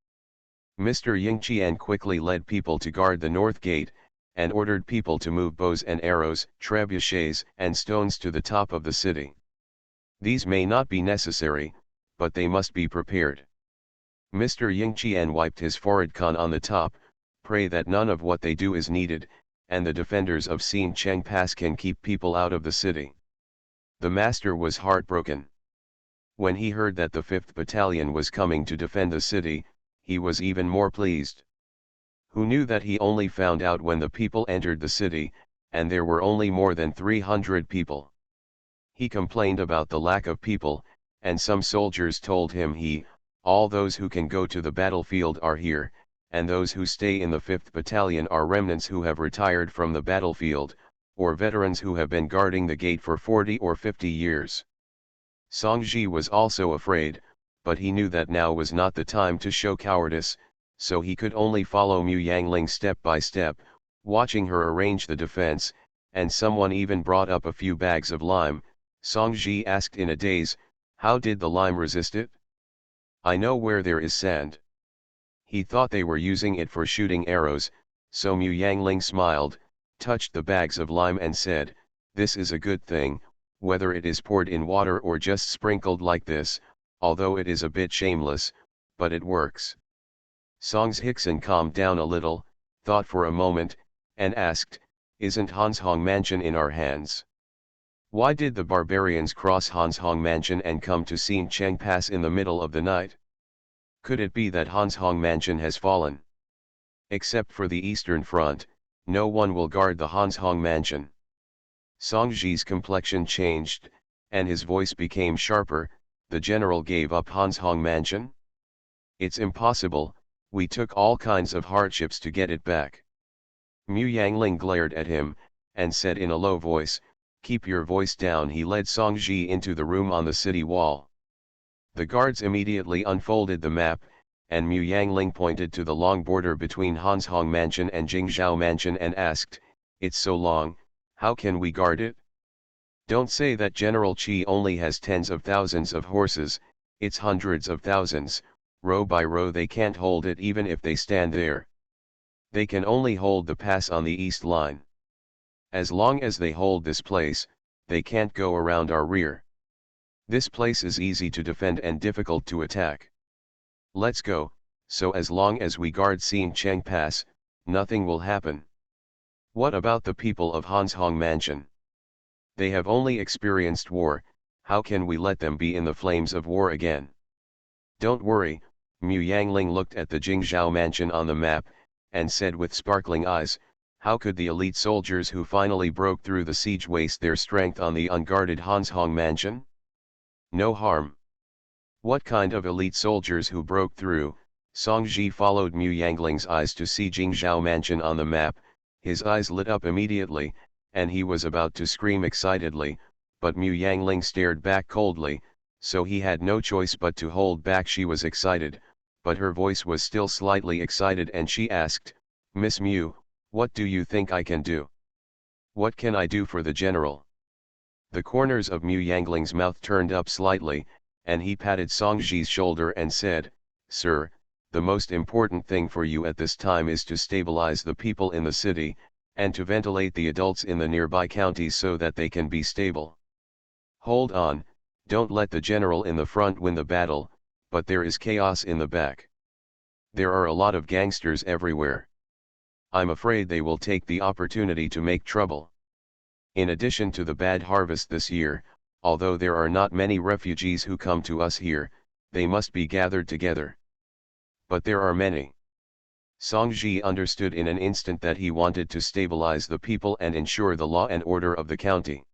Mr. Yingqian quickly led people to guard the north gate, and ordered people to move bows and arrows, trebuchets and stones to the top of the city. These may not be necessary, but they must be prepared. Mr. Yingqian wiped his forehead on the top, pray that none of what they do is needed, and the defenders of Xinjiang Pass can keep people out of the city. The master was heartbroken. When he heard that the 5th Battalion was coming to defend the city, he was even more pleased. Who knew that he only found out when the people entered the city, and there were only more than 300 people. He complained about the lack of people, and some soldiers told him all those who can go to the battlefield are here, and those who stay in the 5th Battalion are remnants who have retired from the battlefield, or veterans who have been guarding the gate for 40 or 50 years. Songji was also afraid, but he knew that now was not the time to show cowardice, so he could only follow Mu Yangling step by step, watching her arrange the defense, and someone even brought up a few bags of lime. Songji asked in a daze, how did the lime resist it? I know where there is sand. He thought they were using it for shooting arrows, so Mu Yangling smiled, touched the bags of lime and said, this is a good thing, whether it is poured in water or just sprinkled like this, although it is a bit shameless, but it works. Song's Hickson calmed down a little, thought for a moment, and asked, isn't Hanshong Mansion in our hands? Why did the barbarians cross Hanshong Mansion and come to Xinjiang Pass in the middle of the night? Could it be that Hanshong Mansion has fallen? Except for the Eastern Front, no one will guard the Hanshong Mansion. Songji's complexion changed, and his voice became sharper. The general gave up Hanshong Mansion? It's impossible, we took all kinds of hardships to get it back. Mu Yangling glared at him, and said in a low voice, keep your voice down. He led Songji into the room on the city wall. The guards immediately unfolded the map, and Mu Yangling pointed to the long border between Hanshong Mansion and Jingzhou Mansion and asked, it's so long, how can we guard it? Don't say that General Qi only has tens of thousands of horses, it's hundreds of thousands, row by row they can't hold it even if they stand there. They can only hold the pass on the east line. As long as they hold this place, they can't go around our rear. This place is easy to defend and difficult to attack. Let's go, so as long as we guard Xinjiang Pass, nothing will happen. What about the people of Hanshong Mansion? They have only experienced war, how can we let them be in the flames of war again? Don't worry, Mu Yangling looked at the Jingzhou Mansion on the map, and said with sparkling eyes, how could the elite soldiers who finally broke through the siege waste their strength on the unguarded Hanshong Mansion? No harm. What kind of elite soldiers who broke through? Songji followed Mu Yangling's eyes to see Jingzhou Mansion on the map, his eyes lit up immediately, and he was about to scream excitedly, but Mu Yangling stared back coldly, so he had no choice but to hold back. She was excited, but her voice was still slightly excited, and she asked, Miss Mu, what do you think I can do? What can I do for the general? The corners of Mu Yangling's mouth turned up slightly, and he patted Songji's shoulder and said, Sir, the most important thing for you at this time is to stabilize the people in the city, and to ventilate the adults in the nearby counties so that they can be stable. Hold on, don't let the general in the front win the battle, but there is chaos in the back. There are a lot of gangsters everywhere. I'm afraid they will take the opportunity to make trouble. In addition to the bad harvest this year, although there are not many refugees who come to us here, they must be gathered together. But there are many. Song Ji understood in an instant that he wanted to stabilize the people and ensure the law and order of the county.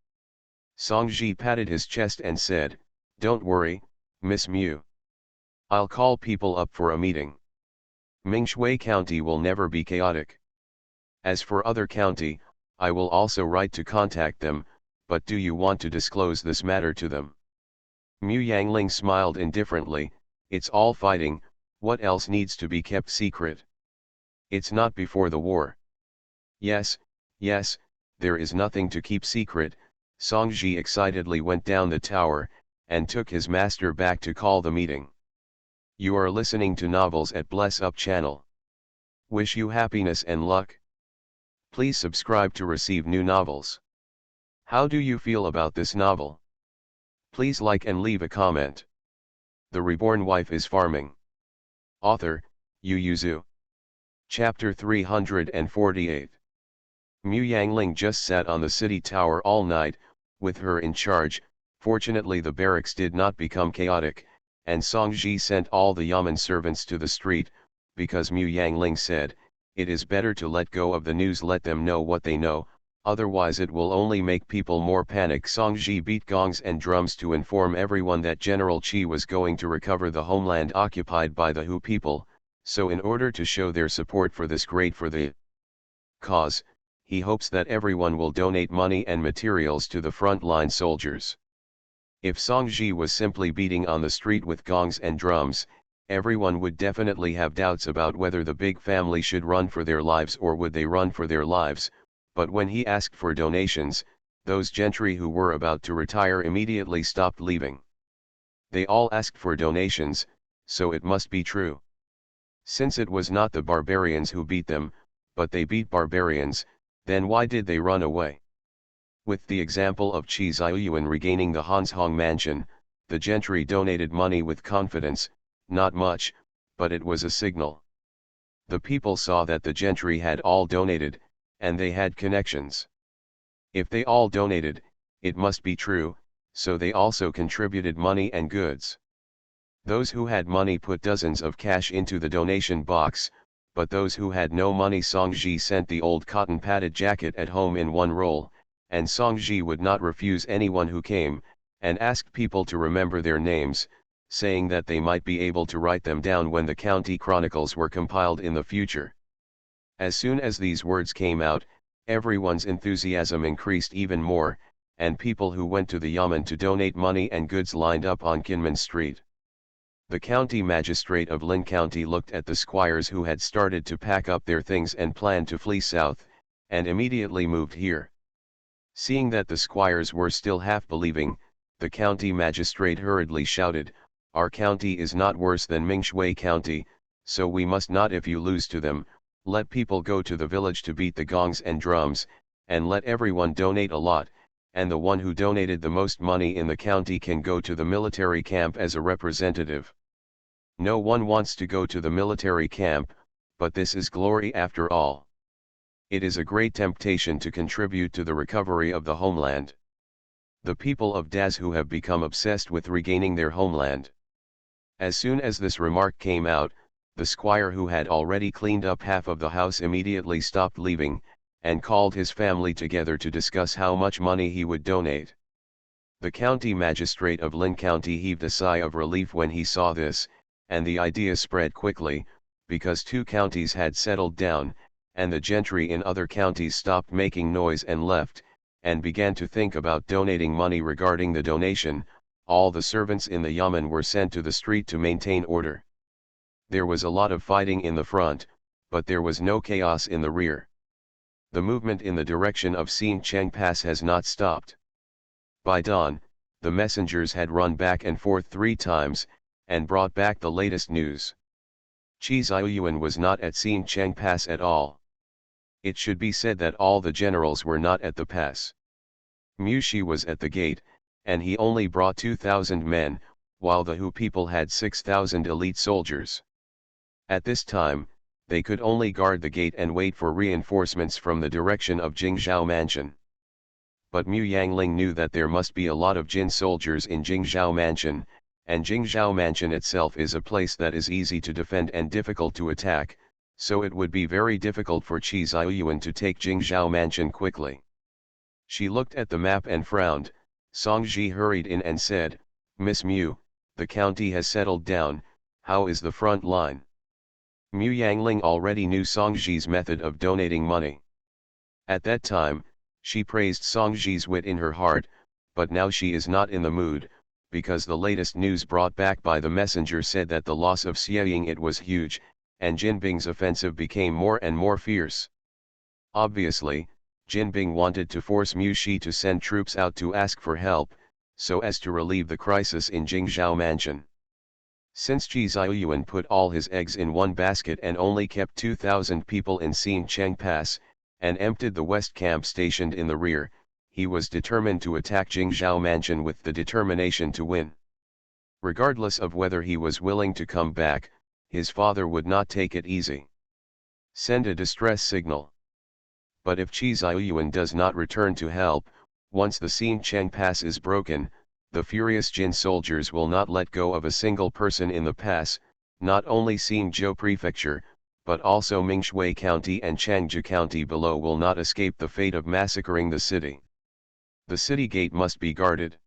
Song Ji patted his chest and said, "Don't worry, Miss Mu. I'll call people up for a meeting. Mingshui County will never be chaotic. As for other county, I will also write to contact them, but do you want to disclose this matter to them?" Mu Yangling smiled indifferently. "It's all fighting, what else needs to be kept secret? It's not before the war." Yes, there is nothing to keep secret." Song Ji excitedly went down the tower, and took his master back to call the meeting. You are listening to Novels at Bless Up channel. Wish you happiness and luck. Please subscribe to receive new novels. How do you feel about this novel? Please like and leave a comment. The Reborn Wife is Farming. Author, Yu Yuzu. Chapter 348. Mu Yangling just sat on the city tower all night, with her in charge. Fortunately the barracks did not become chaotic, and Song Ji sent all the yamen servants to the street, because Mu Yangling said, "It is better to let go of the news, let them know what they know, otherwise it will only make people more panic." Song Ji beat gongs and drums to inform everyone that General Qi was going to recover the homeland occupied by the Hu people, so in order to show their support for this great for the cause, he hopes that everyone will donate money and materials to the frontline soldiers. If Song Ji was simply beating on the street with gongs and drums, everyone would definitely have doubts about whether the big family should run for their lives or would they run for their lives, but when he asked for donations, those gentry who were about to retire immediately stopped leaving. They all asked for donations, so it must be true. Since it was not the barbarians who beat them, but they beat barbarians, then why did they run away? With the example of Qi Ziyuan regaining the Hanshong mansion, the gentry donated money with confidence, not much, but it was a signal. The people saw that the gentry had all donated, and they had connections. If they all donated, it must be true, so they also contributed money and goods. Those who had money put dozens of cash into the donation box, but those who had no money, Song Ji sent the old cotton padded jacket at home in one roll, and Song Ji would not refuse anyone who came, and asked people to remember their names, saying that they might be able to write them down when the county chronicles were compiled in the future. As soon as these words came out, everyone's enthusiasm increased even more, and people who went to the yamen to donate money and goods lined up on Kinmen Street. The county magistrate of Lin County looked at the squires who had started to pack up their things and planned to flee south, and immediately moved here. Seeing that the squires were still half believing, the county magistrate hurriedly shouted, "Our county is not worse than Mingshui County, so we must not, if you lose to them, let people go to the village to beat the gongs and drums, and let everyone donate a lot, and the one who donated the most money in the county can go to the military camp as a representative. No one wants to go to the military camp, but this is glory after all. It is a great temptation to contribute to the recovery of the homeland. The people of Daz who have become obsessed with regaining their homeland." As soon as this remark came out, the squire who had already cleaned up half of the house immediately stopped leaving, and called his family together to discuss how much money he would donate. The county magistrate of Lin County heaved a sigh of relief when he saw this, and the idea spread quickly, because 2 counties had settled down, and the gentry in other counties stopped making noise and left, and began to think about donating money. Regarding the donation, all the servants in the yamen were sent to the street to maintain order. There was a lot of fighting in the front, but there was no chaos in the rear. The movement in the direction of Xinjiang Pass has not stopped. By dawn, the messengers had run back and forth 3 times, and brought back the latest news. Qi Ziyuan was not at Xinjiang Pass at all. It should be said that all the generals were not at the pass. Mu Shi was at the gate, and he only brought 2,000 men, while the Hu people had 6,000 elite soldiers. At this time, they could only guard the gate and wait for reinforcements from the direction of Jingzhou Mansion. But Mu Yangling knew that there must be a lot of Jin soldiers in Jingzhou Mansion, and Jingzhou Mansion itself is a place that is easy to defend and difficult to attack, so it would be very difficult for Qi Ziyuan to take Jingzhou Mansion quickly. She looked at the map and frowned. Song Ji hurried in and said, "Miss Mu, the county has settled down, how is the front line?" Mu Yangling already knew Song Ji's method of donating money. At that time, she praised Song Ji's wit in her heart, but now she is not in the mood, because the latest news brought back by the messenger said that the loss of Xieying it was huge, and Jinbing's offensive became more and more fierce. Obviously, Jinbing wanted to force Mu Shi to send troops out to ask for help, so as to relieve the crisis in Jingzhou Mansion. Since Qi Ziyuan put all his eggs in one basket and only kept 2,000 people in Xincheng Pass, and emptied the west camp stationed in the rear, he was determined to attack Jingzhou Mansion with the determination to win. Regardless of whether he was willing to come back, his father would not take it easy. Send a distress signal. But if Qi Ziyuan does not return to help, once the Xincheng Pass is broken, the furious Jin soldiers will not let go of a single person in the pass, not only Xinzhou Prefecture, but also Mingshui County and Changji County below will not escape the fate of massacring the city. The city gate must be guarded.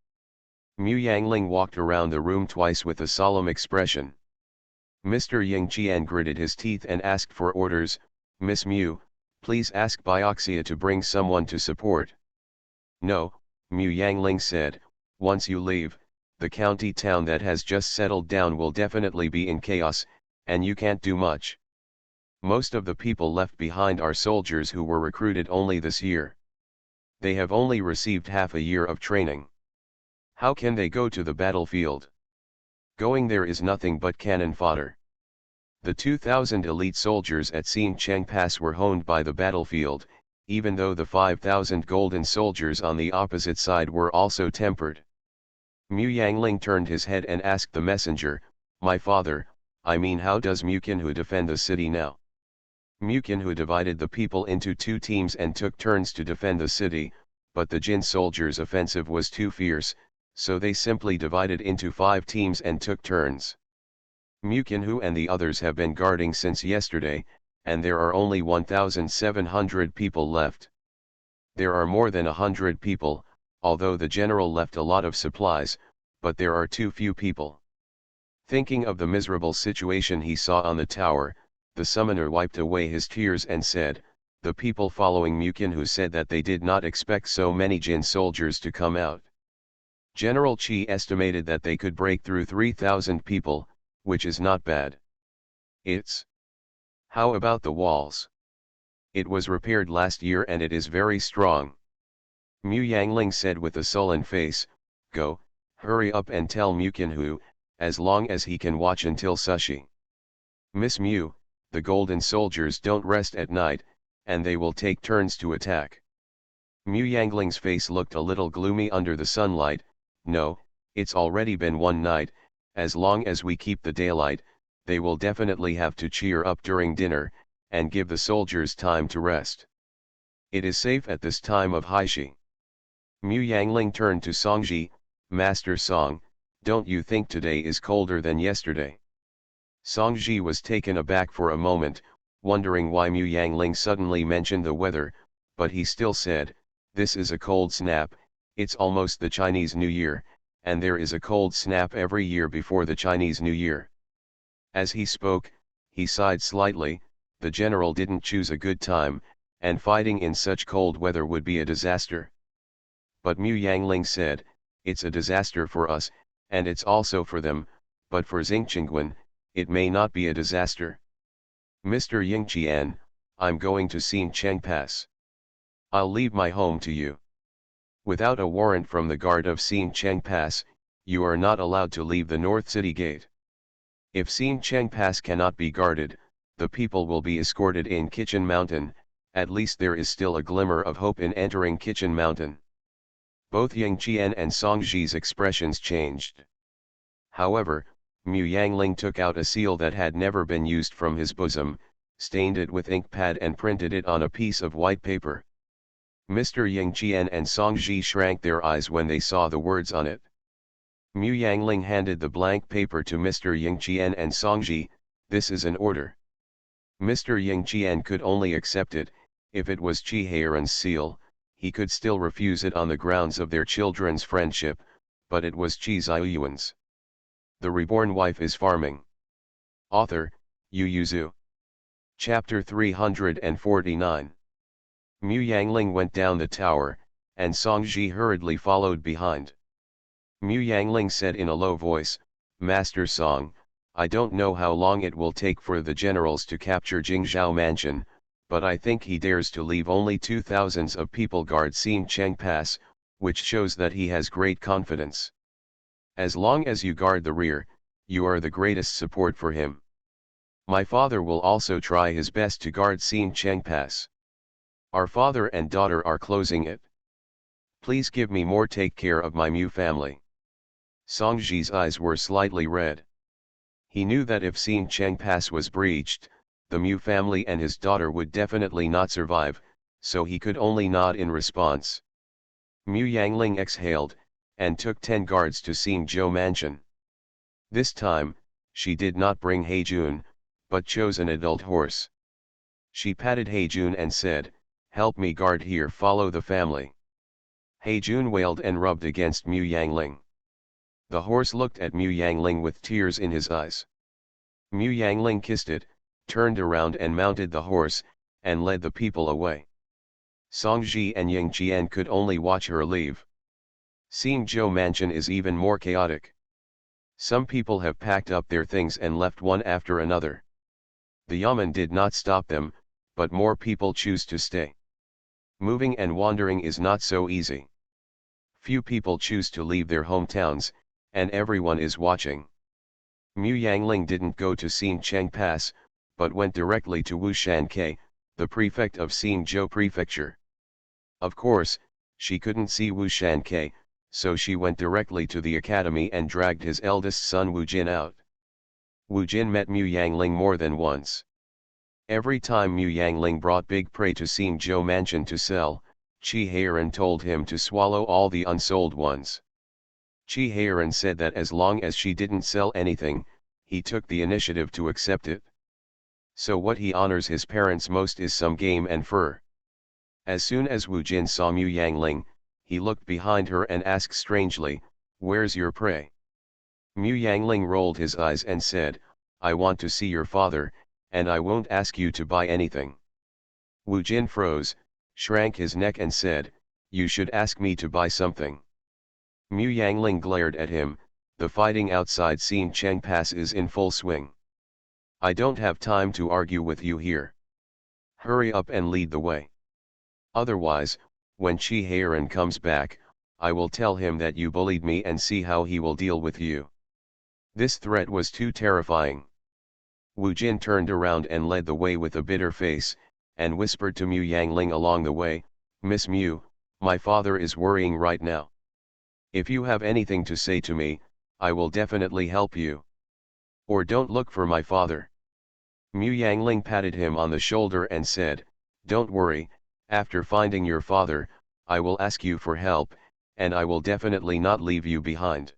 Mu Yangling walked around the room twice with a solemn expression. Mr. Ying Qian gritted his teeth and asked for orders. "Miss Mu, please ask Bioxia to bring someone to support." "No," Mu Yangling said, "once you leave, the county town that has just settled down will definitely be in chaos, and you can't do much. Most of the people left behind are soldiers who were recruited only this year. They have only received half a year of training. How can they go to the battlefield? Going there is nothing but cannon fodder." The 2,000 elite soldiers at Xincheng Pass were honed by the battlefield, even though the 5,000 golden soldiers on the opposite side were also tempered. Mu Yangling turned his head and asked the messenger, "My father, I mean how does Mu Qinhu defend the city now?" Mu Qinhu divided the people into two teams and took turns to defend the city, but the Jin soldiers' offensive was too fierce, so they simply divided into 5 teams and took turns. Mu Qinhu and the others have been guarding since yesterday, and there are only 1,700 people left. There are more than 100 people, although the general left a lot of supplies, but there are too few people. Thinking of the miserable situation he saw on the tower, the summoner wiped away his tears and said, "The people following Mu Qinhu said that they did not expect so many Jin soldiers to come out. General Qi estimated that they could break through 3,000 people, which is not bad. How about the walls? It was repaired last year and it is very strong." Mu Yangling said with a sullen face, "Go, hurry up and tell Mu Qinhu, as long as he can watch until Sushi. Miss Mu, the golden soldiers don't rest at night, and they will take turns to attack." Mu Yangling's face looked a little gloomy under the sunlight. "No, it's already been one night, as long as we keep the daylight, they will definitely have to cheer up during dinner, and give the soldiers time to rest. It is safe at this time of Haishi." Mu Yangling turned to Songji, "Master Song, don't you think today is colder than yesterday?" Songji was taken aback for a moment, wondering why Mu Yangling suddenly mentioned the weather, but he still said, "This is a cold snap, it's almost the Chinese New Year, and there is a cold snap every year before the Chinese New Year." As he spoke, he sighed slightly. The general didn't choose a good time, and fighting in such cold weather would be a disaster. But Mu Yangling said, "It's a disaster for us, and it's also for them, but for Xingchengguan, it may not be a disaster. Mr. Yingqian, I'm going to Xincheng Pass. I'll leave my home to you. Without a warrant from the guard of Xincheng Pass, you are not allowed to leave the North City Gate. If Xincheng Pass cannot be guarded, the people will be escorted in Kitchen Mountain, at least there is still a glimmer of hope in entering Kitchen Mountain." Both Ying Qian and Song Ji's expressions changed. However, Mu Yangling took out a seal that had never been used from his bosom, stained it with ink pad and printed it on a piece of white paper. Mr. Yingqian and Song Ji shrank their eyes when they saw the words on it. Mu Yangling handed the blank paper to Mr. Yingqian and Song Ji. "This is an order." Mr. Yingqian could only accept it. If it was Qi Heiran's seal, he could still refuse it on the grounds of their children's friendship, but it was Qi Ziyuan's. The Reborn Wife is Farming. Author, Yu Yuzu. Chapter 349. Mu Yangling went down the tower, and Song Ji hurriedly followed behind. Mu Yangling said in a low voice, "Master Song, I don't know how long it will take for the generals to capture Jingzhou Mansion, but I think he dares to leave only 2,000 of people guard Xincheng Pass, which shows that he has great confidence. As long as you guard the rear, you are the greatest support for him. My father will also try his best to guard Xincheng Pass. Our father and daughter are closing it. Please give me more take care of my Mu family." Song Ji's eyes were slightly red. He knew that if Xincheng Pass was breached, the Mu family and his daughter would definitely not survive, so he could only nod in response. Mu Yangling exhaled, and took 10 guards to Xinzhou Mansion. This time, she did not bring Heijun, but chose an adult horse. She patted Heijun and said, "Help me guard here, follow the family." Heijun wailed and rubbed against Mu Yangling. The horse looked at Mu Yangling with tears in his eyes. Mu Yangling kissed it, turned around and mounted the horse, and led the people away. Song Ji and Yingqian could only watch her leave. Xinzhou Mansion is even more chaotic. Some people have packed up their things and left one after another. The Yamen did not stop them, but more people choose to stay. Moving and wandering is not so easy. Few people choose to leave their hometowns, and everyone is watching. Mu Yangling didn't go to Xincheng Pass, but went directly to Wushanke, the prefect of Xinzhou Prefecture. Of course, she couldn't see Wushanke, so she went directly to the academy and dragged his eldest son Wu Jin out. Wu Jin met Mu Yangling more than once. Every time Mu Yangling brought big prey to Xinzhou Mansion to sell, Qi Heiran told him to swallow all the unsold ones. Qi Heiran said that as long as she didn't sell anything, he took the initiative to accept it. So what he honors his parents most is some game and fur. As soon as Wu Jin saw Mu Yangling, he looked behind her and asked strangely, "Where's your prey?" Mu Yangling rolled his eyes and said, "I want to see your father, and I won't ask you to buy anything." Wu Jin froze, shrank his neck and said, "You should ask me to buy something." Mu Yangling glared at him, "The fighting outside Xincheng Pass is in full swing. I don't have time to argue with you here. Hurry up and lead the way. Otherwise, when Qi Heiran comes back, I will tell him that you bullied me and see how he will deal with you." This threat was too terrifying. Wu Jin turned around and led the way with a bitter face, and whispered to Mu Yangling along the way, "Miss Mu, my father is worrying right now. If you have anything to say to me, I will definitely help you. Or don't look for my father." Mu Yangling patted him on the shoulder and said, "Don't worry, after finding your father, I will ask you for help, and I will definitely not leave you behind."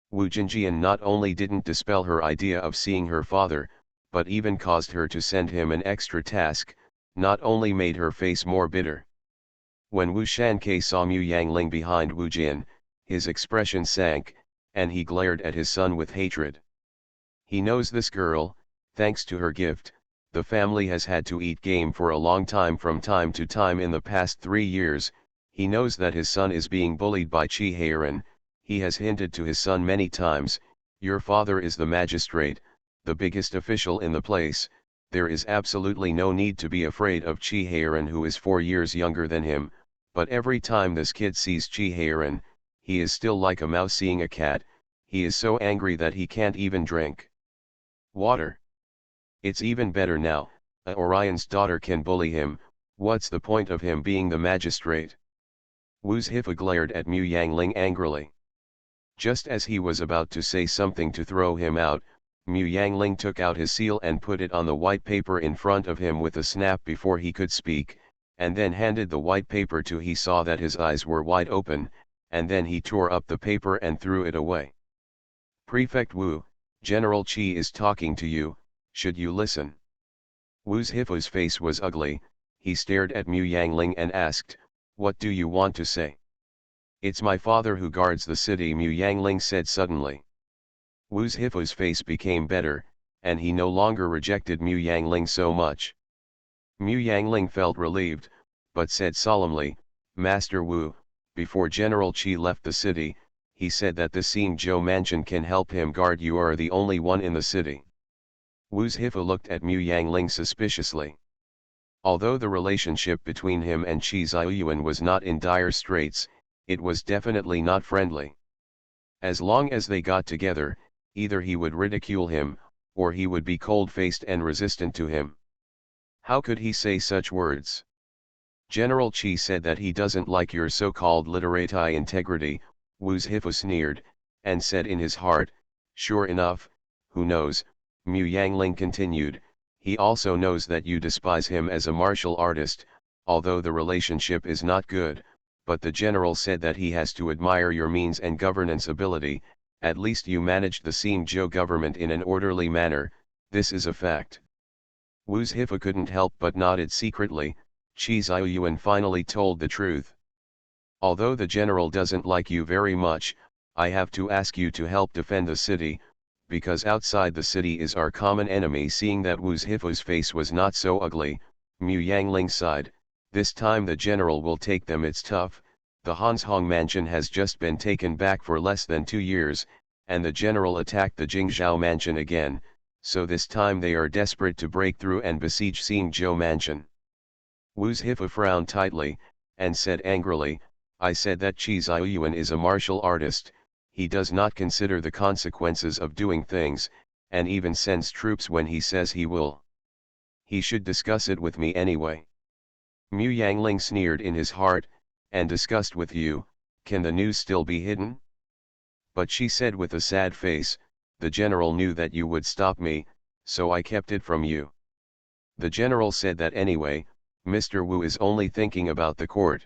Wu Jinjian not only didn't dispel her idea of seeing her father, but even caused her to send him an extra task, not only made her face more bitter. When Wu Shanke saw Mu Yangling behind Wu Jin, his expression sank, and he glared at his son with hatred. He knows this girl. Thanks to her gift, the family has had to eat game for a long time from time to time in the past 3 years. He knows that his son is being bullied by Qi Heiran. He has hinted to his son many times, "Your father is the magistrate, the biggest official in the place, there is absolutely no need to be afraid of Qi Heiran who is 4 years younger than him," but every time this kid sees Qi Heiran, he is still like a mouse seeing a cat. He is so angry that he can't even drink water. It's even better now, Orion's daughter can bully him. What's the point of him being the magistrate? Wu's Hifa glared at Mu Yangling angrily. Just as he was about to say something to throw him out, Mu Yangling took out his seal and put it on the white paper in front of him with a snap before he could speak, and then handed the white paper to he saw that his eyes were wide open, and then he tore up the paper and threw it away. Prefect Wu, General Qi is talking to you, should you listen? Wu's Hifu's face was ugly, he stared at Mu Yangling and asked, what do you want to say? It's my father who guards the city, Mu Yangling said suddenly. Wu's Hifu's face became better, and he no longer rejected Mu Yangling so much. Mu Yangling felt relieved, but said solemnly, Master Wu, before General Qi left the city, he said that the Xingzhou mansion can help him guard. You are the only one in the city. Wu's Hifu looked at Mu Yangling suspiciously. Although the relationship between him and Qi Ziyuan was not in dire straits, it was definitely not friendly. As long as they got together, either he would ridicule him, or he would be cold-faced and resistant to him. How could he say such words? General Qi said that he doesn't like your so-called literati integrity, Wu's Hifu sneered, and said in his heart, sure enough, who knows, Mu Yangling continued, he also knows that you despise him as a martial artist, although the relationship is not good, but the general said that he has to admire your means and governance ability. At least you managed the Xingzhou government in an orderly manner, this is a fact. Wu's Hifu couldn't help but nodded secretly. Qi Ziyuan finally told the truth. Although the general doesn't like you very much, I have to ask you to help defend the city, because outside the city is our common enemy. Seeing that Wu's Hifu's face was not so ugly, Mu Yangling sighed, this time the general will take them. It's tough, the Hanzhong mansion has just been taken back for less than 2 years, and the general attacked the Jingzhou mansion again, so this time they are desperate to break through and besiege Xingzhou mansion. Wu's Hifu frowned tightly, and said angrily, I said that Qi Ziyuan is a martial artist, he does not consider the consequences of doing things, and even sends troops when he says he will. He should discuss it with me anyway. Mu Yangling sneered in his heart, and discussed with you, can the news still be hidden? But she said with a sad face, the general knew that you would stop me, so I kept it from you. The general said that anyway, Mr. Wu is only thinking about the court.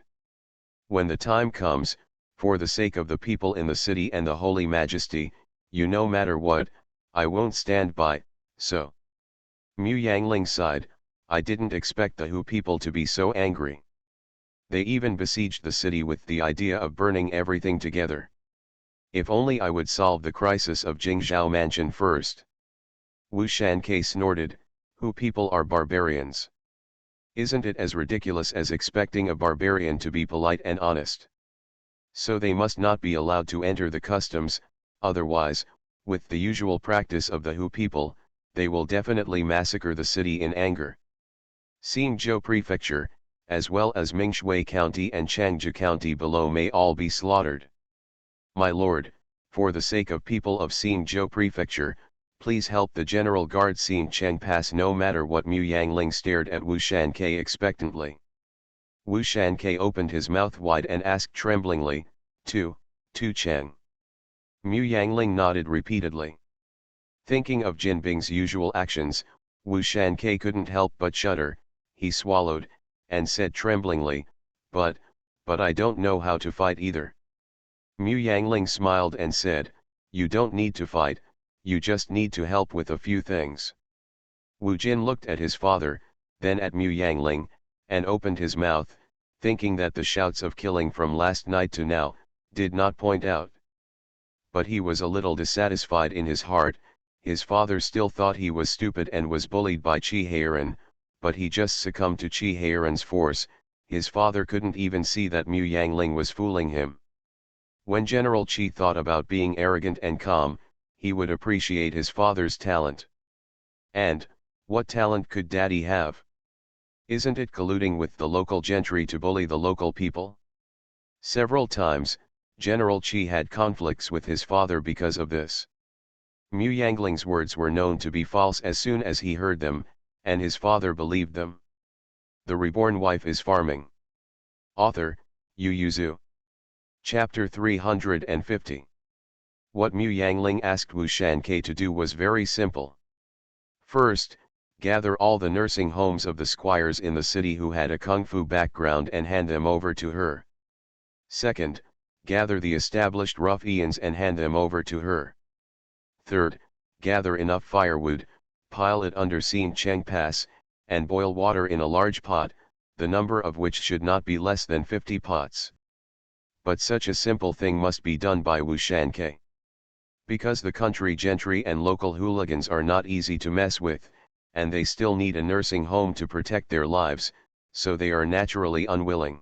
When the time comes, for the sake of the people in the city and the Holy Majesty, you no matter what, I won't stand by, so. Mu Yangling sighed, I didn't expect the Hu people to be so angry. They even besieged the city with the idea of burning everything together. If only I would solve the crisis of Jingzhou mansion first. Wu Shanke snorted, Hu people are barbarians. Isn't it as ridiculous as expecting a barbarian to be polite and honest? So they must not be allowed to enter the customs, otherwise, with the usual practice of the Hu people, they will definitely massacre the city in anger. Xingzhou Prefecture, as well as Mingshui County and Changji County below may all be slaughtered. My lord, for the sake of people of Xingzhou Prefecture, please help the General Guard Xingcheng pass. No matter what. Mu Yangling stared at Wu Shanke expectantly. Wu Shanke opened his mouth wide and asked tremblingly, Tu Cheng. Mu Yangling nodded repeatedly. Thinking of Jin Bing's usual actions, Wu Shanke couldn't help but shudder, he swallowed, and said tremblingly, but I don't know how to fight either. Mu Yangling smiled and said, you don't need to fight, you just need to help with a few things. Wu Jin looked at his father, then at Mu Yangling, and opened his mouth, thinking that the shouts of killing from last night to now, did not point out. But he was a little dissatisfied in his heart. His father still thought he was stupid and was bullied by Qi Heiran, but he just succumbed to Qi Heiran's force. His father couldn't even see that Mu Yangling was fooling him. When General Qi thought about being arrogant and calm, he would appreciate his father's talent. And, what talent could Daddy have? Isn't it colluding with the local gentry to bully the local people? Several times, General Qi had conflicts with his father because of this. Mu Yangling's words were known to be false as soon as he heard them, and his father believed them. The Reborn Wife is Farming. Author, Yu Yuzu. Chapter 350. What Mu Yangling asked Wu Shanke to do was very simple. First, gather all the nursing homes of the squires in the city who had a kung fu background and hand them over to her. Second, gather the established ruffians and hand them over to her. Third, gather enough firewood, pile it under Sin Cheng Pass, and boil water in a large pot, the number of which should not be less than 50 pots. But such a simple thing must be done by Wu Shanke. Because the country gentry and local hooligans are not easy to mess with, and they still need a nursing home to protect their lives, so they are naturally unwilling.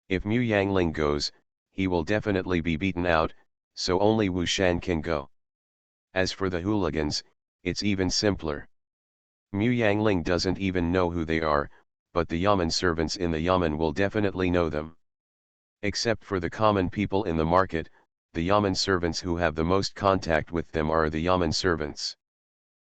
If Mu Yangling goes, he will definitely be beaten out, so only Wu Shan can go. As for the hooligans, it's even simpler. Mu Yangling doesn't even know who they are, but the yamen servants in the yamen will definitely know them. Except for the common people in the market, the yamen servants who have the most contact with them are the yamen servants.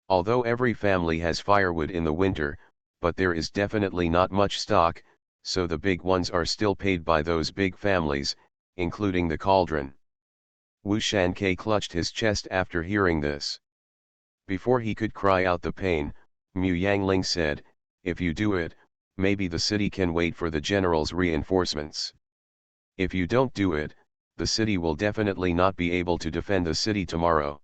Although every family has firewood in the winter, but there is definitely not much stock, so the big ones are still paid by those big families, including the cauldron. Wu Shanke clutched his chest after hearing this. Before he could cry out the pain, Mu Yangling said, "If you do it, maybe the city can wait for the general's reinforcements. If you don't do it, the city will definitely not be able to defend the city tomorrow."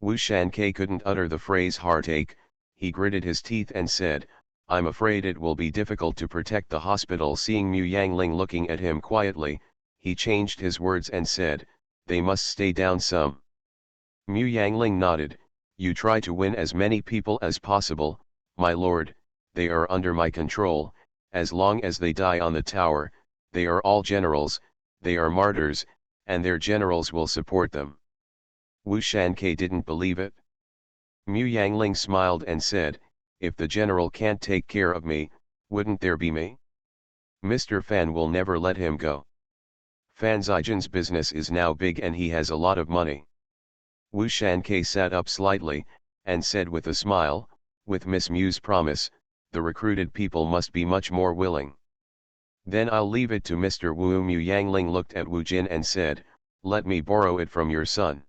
Wu Shanke couldn't utter the phrase heartache, he gritted his teeth and said, "I'm afraid it will be difficult to protect the hospital." Seeing Mu Yangling looking at him quietly, he changed his words and said, "They must stay down some." Mu Yangling nodded, "You try to win as many people as possible, my lord, they are under my control, as long as they die on the tower, they are all generals, they are martyrs, and their generals will support them." Wu Shanke didn't believe it. Mu Yangling smiled and said, "If the general can't take care of me, wouldn't there be me? Mr. Fan will never let him go. Fan Zijan's business is now big and he has a lot of money." Wu Shanke sat up slightly, and said with a smile, "With Miss Mu's promise, the recruited people must be much more willing. Then I'll leave it to Mr. Wu." Mu Yangling looked at Wu Jin and said, "Let me borrow it from your son."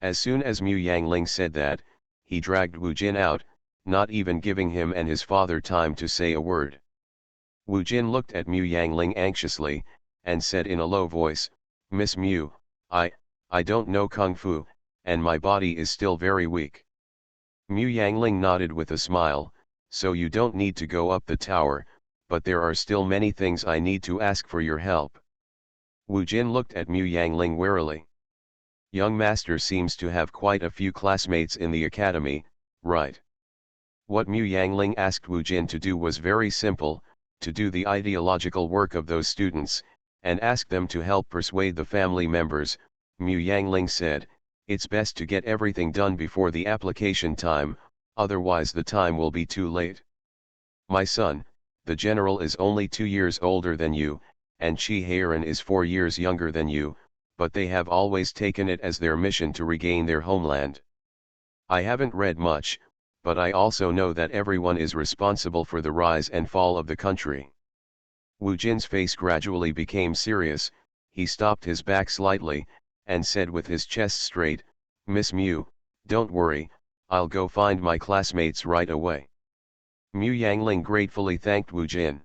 As soon as Mu Yangling said that, he dragged Wu Jin out, not even giving him and his father time to say a word. Wu Jin looked at Mu Yangling anxiously, and said in a low voice, "Miss Mu, I don't know Kung Fu, and my body is still very weak." Mu Yangling nodded with a smile, "So you don't need to go up the tower, but there are still many things I need to ask for your help." Wu Jin looked at Mu Yangling warily. "Young master seems to have quite a few classmates in the academy, right?" What Mu Yangling asked Wu Jin to do was very simple, to do the ideological work of those students, and ask them to help persuade the family members. Mu Yangling said, "It's best to get everything done before the application time, otherwise the time will be too late. My son, the general is only 2 years older than you, and Chi Heiran is 4 years younger than you, but they have always taken it as their mission to regain their homeland. I haven't read much, but I also know that everyone is responsible for the rise and fall of the country." Wu Jin's face gradually became serious, he stopped his back slightly, and said with his chest straight, "Miss Mu, don't worry, I'll go find my classmates right away." Mu Yangling gratefully thanked Wu Jin.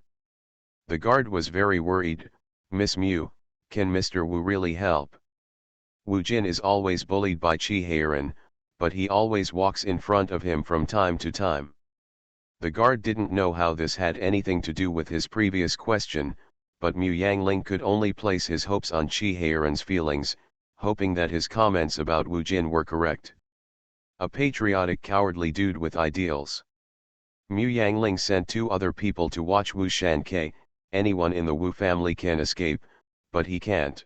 The guard was very worried. "Miss Mu, can Mr. Wu really help? Wu Jin is always bullied by Chi Heiran, but he always walks in front of him from time to time." The guard didn't know how this had anything to do with his previous question, but Mu Yangling could only place his hopes on Chi Heiran's feelings, hoping that his comments about Wu Jin were correct. A patriotic cowardly dude with ideals. Mu Yangling sent 2 other people to watch Wu Shanke. "Anyone in the Wu family can escape, but he can't.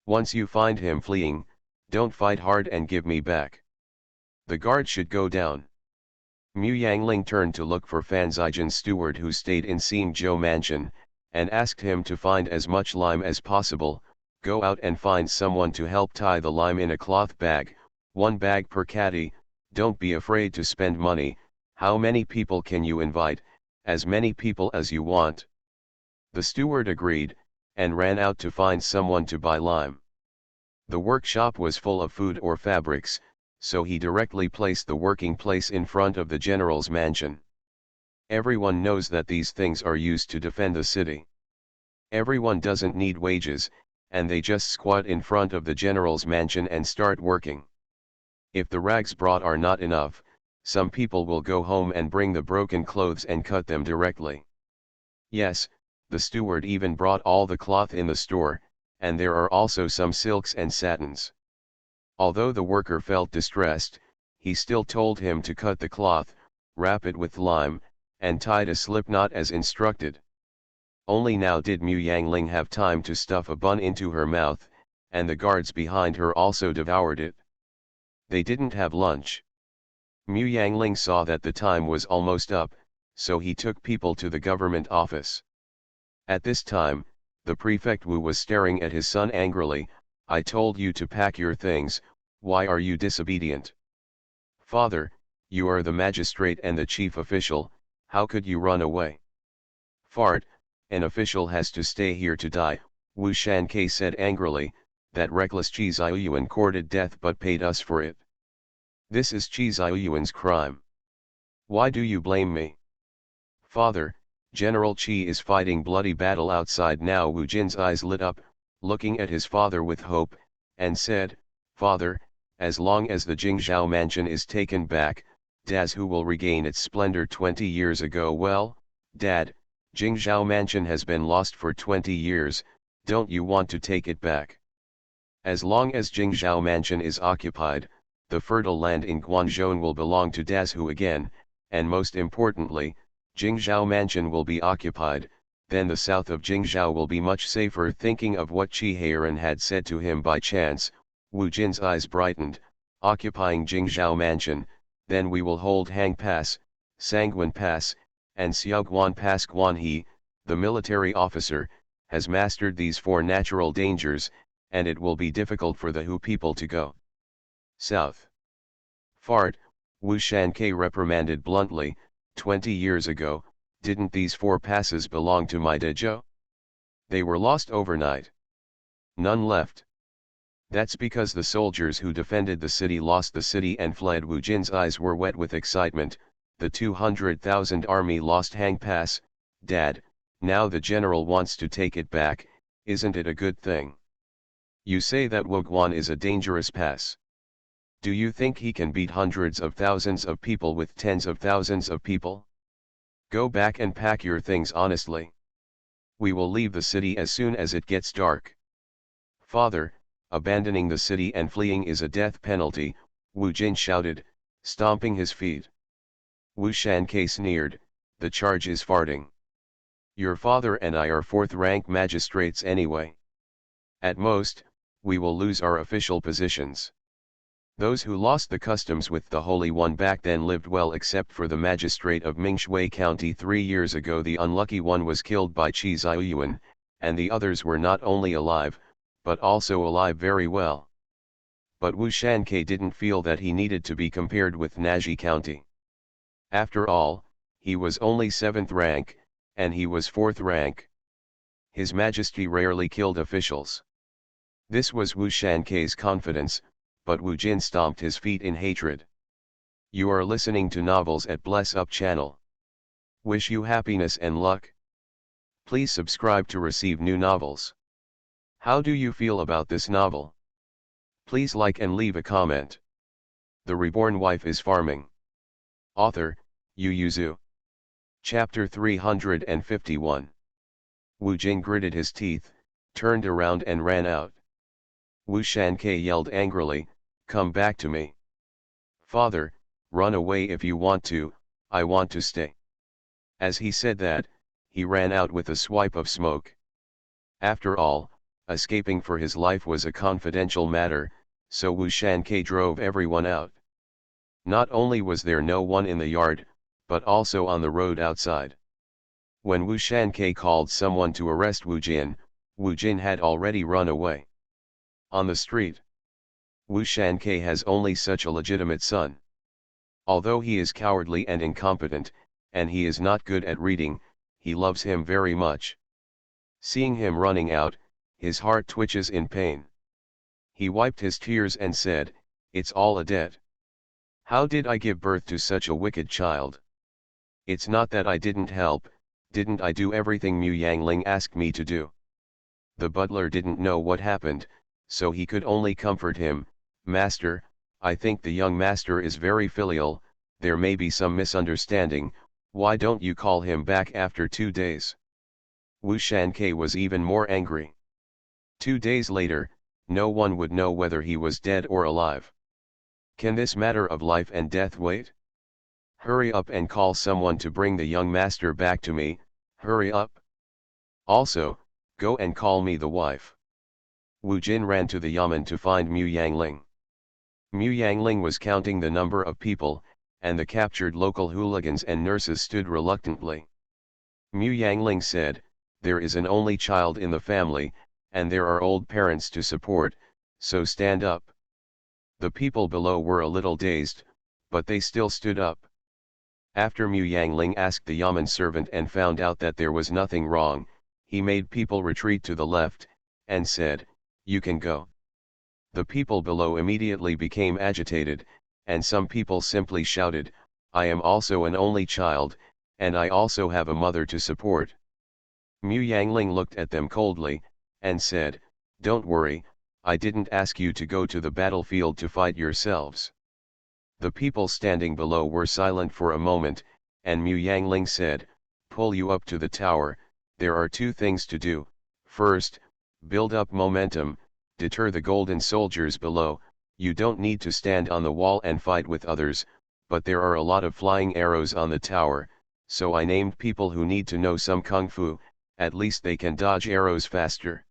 Once you find him fleeing, don't fight hard and give me back. The guard should go down." Mu Yangling turned to look for Fan Zijan's steward who stayed in Siem Zhou mansion, and asked him to find as much lime as possible. "Go out and find someone to help tie the lime in a cloth bag, 1 bag per caddy, don't be afraid to spend money. How many people can you invite? As many people as you want." The steward agreed, and ran out to find someone to buy lime. The workshop was full of food or fabrics, so he directly placed the working place in front of the general's mansion. Everyone knows that these things are used to defend the city. Everyone doesn't need wages, and they just squat in front of the general's mansion and start working. If the rags brought are not enough, some people will go home and bring the broken clothes and cut them directly. Yes, the steward even brought all the cloth in the store, and there are also some silks and satins. Although the worker felt distressed, he still told him to cut the cloth, wrap it with lime, and tied a slip knot as instructed. Only now did Mu Yangling have time to stuff a bun into her mouth, and the guards behind her also devoured it. They didn't have lunch. Mu Yangling saw that the time was almost up, so he took people to the government office. At this time, the prefect Wu was staring at his son angrily. "I told you to pack your things, why are you disobedient? Father, you are the magistrate and the chief official, how could you run away?" "Fart, an official has to stay here to die," Wu Shanke said angrily. "That reckless Qi Ziyuan courted death but paid us for it. This is Qi Ziyuan's crime. Why do you blame me?" "Father, General Qi is fighting bloody battle outside now." Wu Jin's eyes lit up, looking at his father with hope, and said, "Father, as long as the Jingzhou mansion is taken back, does who will regain its splendor 20 years ago?" "Well, Dad, Jingzhou mansion has been lost for 20 years, don't you want to take it back?" "As long as Jingzhou mansion is occupied, the fertile land in Guanzhou will belong to Dazhu again, and most importantly, Jingzhou mansion will be occupied, then the south of Jingzhou will be much safer." Thinking of what Qi Heiran had said to him by chance, Wu Jin's eyes brightened. "Occupying Jingzhou mansion, then we will hold Hang Pass, Sanguine Pass, and Xiaoguan Pass." Guanhe, the military officer, has mastered these 4 natural dangers, and it will be difficult for the Hu people to go south. "Fart," Wu Shanke reprimanded bluntly. 20 years ago, didn't these 4 passes belong to my Dezhou? They were lost overnight. None left. That's because the soldiers who defended the city lost the city and fled." Wu Jin's eyes were wet with excitement. "The 200,000 army lost Hang Pass, Dad, now the general wants to take it back, isn't it a good thing? You say that Wuguan is a dangerous pass. Do you think he can beat hundreds of thousands of people with tens of thousands of people? Go back and pack your things honestly. We will leave the city as soon as it gets dark." "Father, abandoning the city and fleeing is a death penalty," Wu Jin shouted, stomping his feet. Wu Shanke sneered, "The charge is farting. Your father and I are 4th-rank magistrates anyway. At most, we will lose our official positions. Those who lost the customs with the Holy One back then lived well except for the magistrate of Mingshui County 3 years ago. The unlucky one was killed by Qi Ziyuan, and the others were not only alive, but also alive very well." But Wu Shanke didn't feel that he needed to be compared with Naji County. After all, he was only 7th rank, and he was 4th rank. His Majesty rarely killed officials. This was Wu Shanke's confidence, but Wu Jin stomped his feet in hatred. You are listening to Novels at Bless Up channel. Wish you happiness and luck. Please subscribe to receive new novels. How do you feel about this novel? Please like and leave a comment. The Reborn Wife is Farming. Author, Yu Yuzu. Chapter 351. Wu Jin gritted his teeth, turned around and ran out. Wu Shanke yelled angrily, "Come back to me. Father, run away if you want to, I want to stay." As he said that, he ran out with a swipe of smoke. After all, escaping for his life was a confidential matter, so Wu Shanke drove everyone out. Not only was there no one in the yard, but also on the road outside. When Wu Shanke called someone to arrest Wu Jin had already run away. On the street, Wu Shanke has only such a legitimate son. Although he is cowardly and incompetent, and he is not good at reading, he loves him very much. Seeing him running out, his heart twitches in pain. He wiped his tears and said, "It's all a debt. How did I give birth to such a wicked child? It's not that I didn't help, didn't I do everything Mu Yangling asked me to do?" The butler didn't know what happened, so he could only comfort him, "Master, I think the young master is very filial, there may be some misunderstanding, why don't you call him back after 2 days? Wu Shanke was even more angry. 2 days later, no one would know whether he was dead or alive. Can this matter of life and death wait? Hurry up and call someone to bring the young master back to me, hurry up. Also, go and call me the wife." Wu Jin ran to the yamen to find Mu Yangling. Mu Yangling was counting the number of people, and the captured local hooligans and nurses stood reluctantly. Mu Yangling said, "There is an only child in the family, and there are old parents to support, so stand up." The people below were a little dazed, but they still stood up. After Mu Yangling asked the yamen servant and found out that there was nothing wrong, he made people retreat to the left, and said, "You can go." The people below immediately became agitated, and some people simply shouted, "I am also an only child, and I also have a mother to support." Mu Yangling looked at them coldly, and said, "Don't worry, I didn't ask you to go to the battlefield to fight yourselves." The people standing below were silent for a moment, and Mu Yangling said, "Pull you up to the tower, there are 2 things to do. First, build up momentum, deter the golden soldiers below. You don't need to stand on the wall and fight with others, but there are a lot of flying arrows on the tower, so I named people who need to know some kung fu, at least they can dodge arrows faster."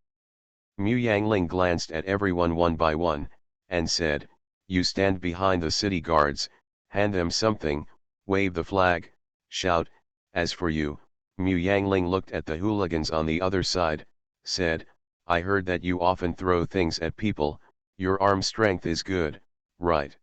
Mu Yangling glanced at everyone one by one, and said, "You stand behind the city guards, hand them something, wave the flag, shout. As for you," Mu Yangling looked at the hooligans on the other side, said, "I heard that you often throw things at people, your arm strength is good, right?"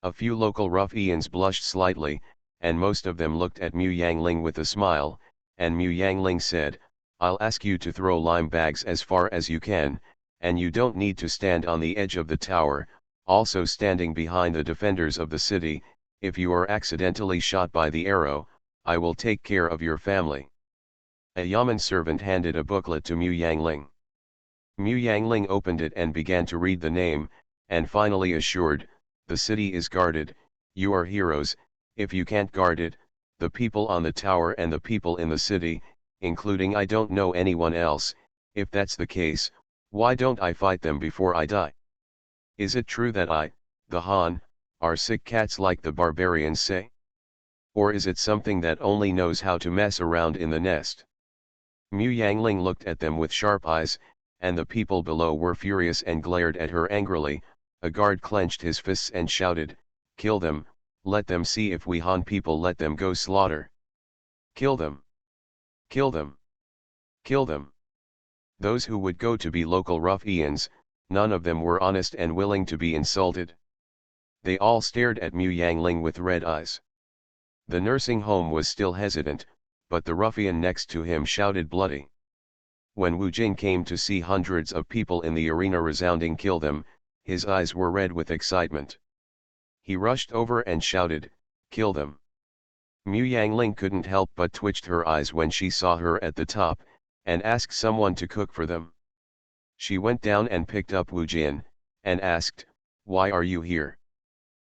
A few local ruffians blushed slightly, and most of them looked at Mu Yangling with a smile, and Mu Yangling said, "I'll ask you to throw lime bags as far as you can, and you don't need to stand on the edge of the tower, also standing behind the defenders of the city. If you are accidentally shot by the arrow, I will take care of your family." A yamen servant handed a booklet to Mu Yangling. Mu Yangling opened it and began to read the name, and finally assured, "The city is guarded, you are heroes. If you can't guard it, the people on the tower and the people in the city, including I don't know anyone else, if that's the case, why don't I fight them before I die? Is it true that I, the Han, are sick cats like the barbarians say? Or is it something that only knows how to mess around in the nest?" Mu Yangling looked at them with sharp eyes, and the people below were furious and glared at her angrily. A guard clenched his fists and shouted, "Kill them, let them see if we Han people let them go slaughter. Kill them! Kill them! Kill them!" Those who would go to be local ruffians, none of them were honest and willing to be insulted. They all stared at Mu Yangling with red eyes. The nursing home was still hesitant, but the ruffian next to him shouted bloody. When Wu Jin came to see hundreds of people in the arena resounding "Kill them," his eyes were red with excitement. He rushed over and shouted, "Kill them!" Mu Yangling couldn't help but twitched her eyes when she saw her at the top, and asked someone to cook for them. She went down and picked up Wu Jin, and asked, "Why are you here?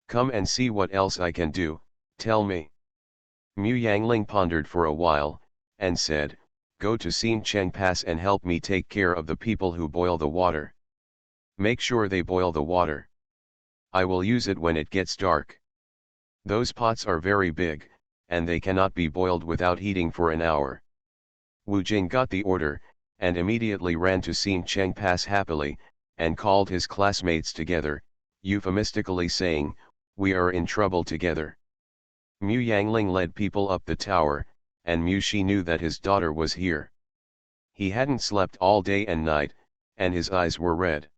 Come and see what else I can do, tell me." Mu Yangling pondered for a while, and said, "Go to Xin Cheng Pass and help me take care of the people who boil the water. Make sure they boil the water. I will use it when it gets dark. Those pots are very big, and they cannot be boiled without heating for an hour." Wu Jin got the order, and immediately ran to Xin Cheng Pass happily, and called his classmates together, euphemistically saying, "We are in trouble together." Mu Yangling led people up the tower, and Mu Shi knew that his daughter was here. He hadn't slept all day and night, and his eyes were red.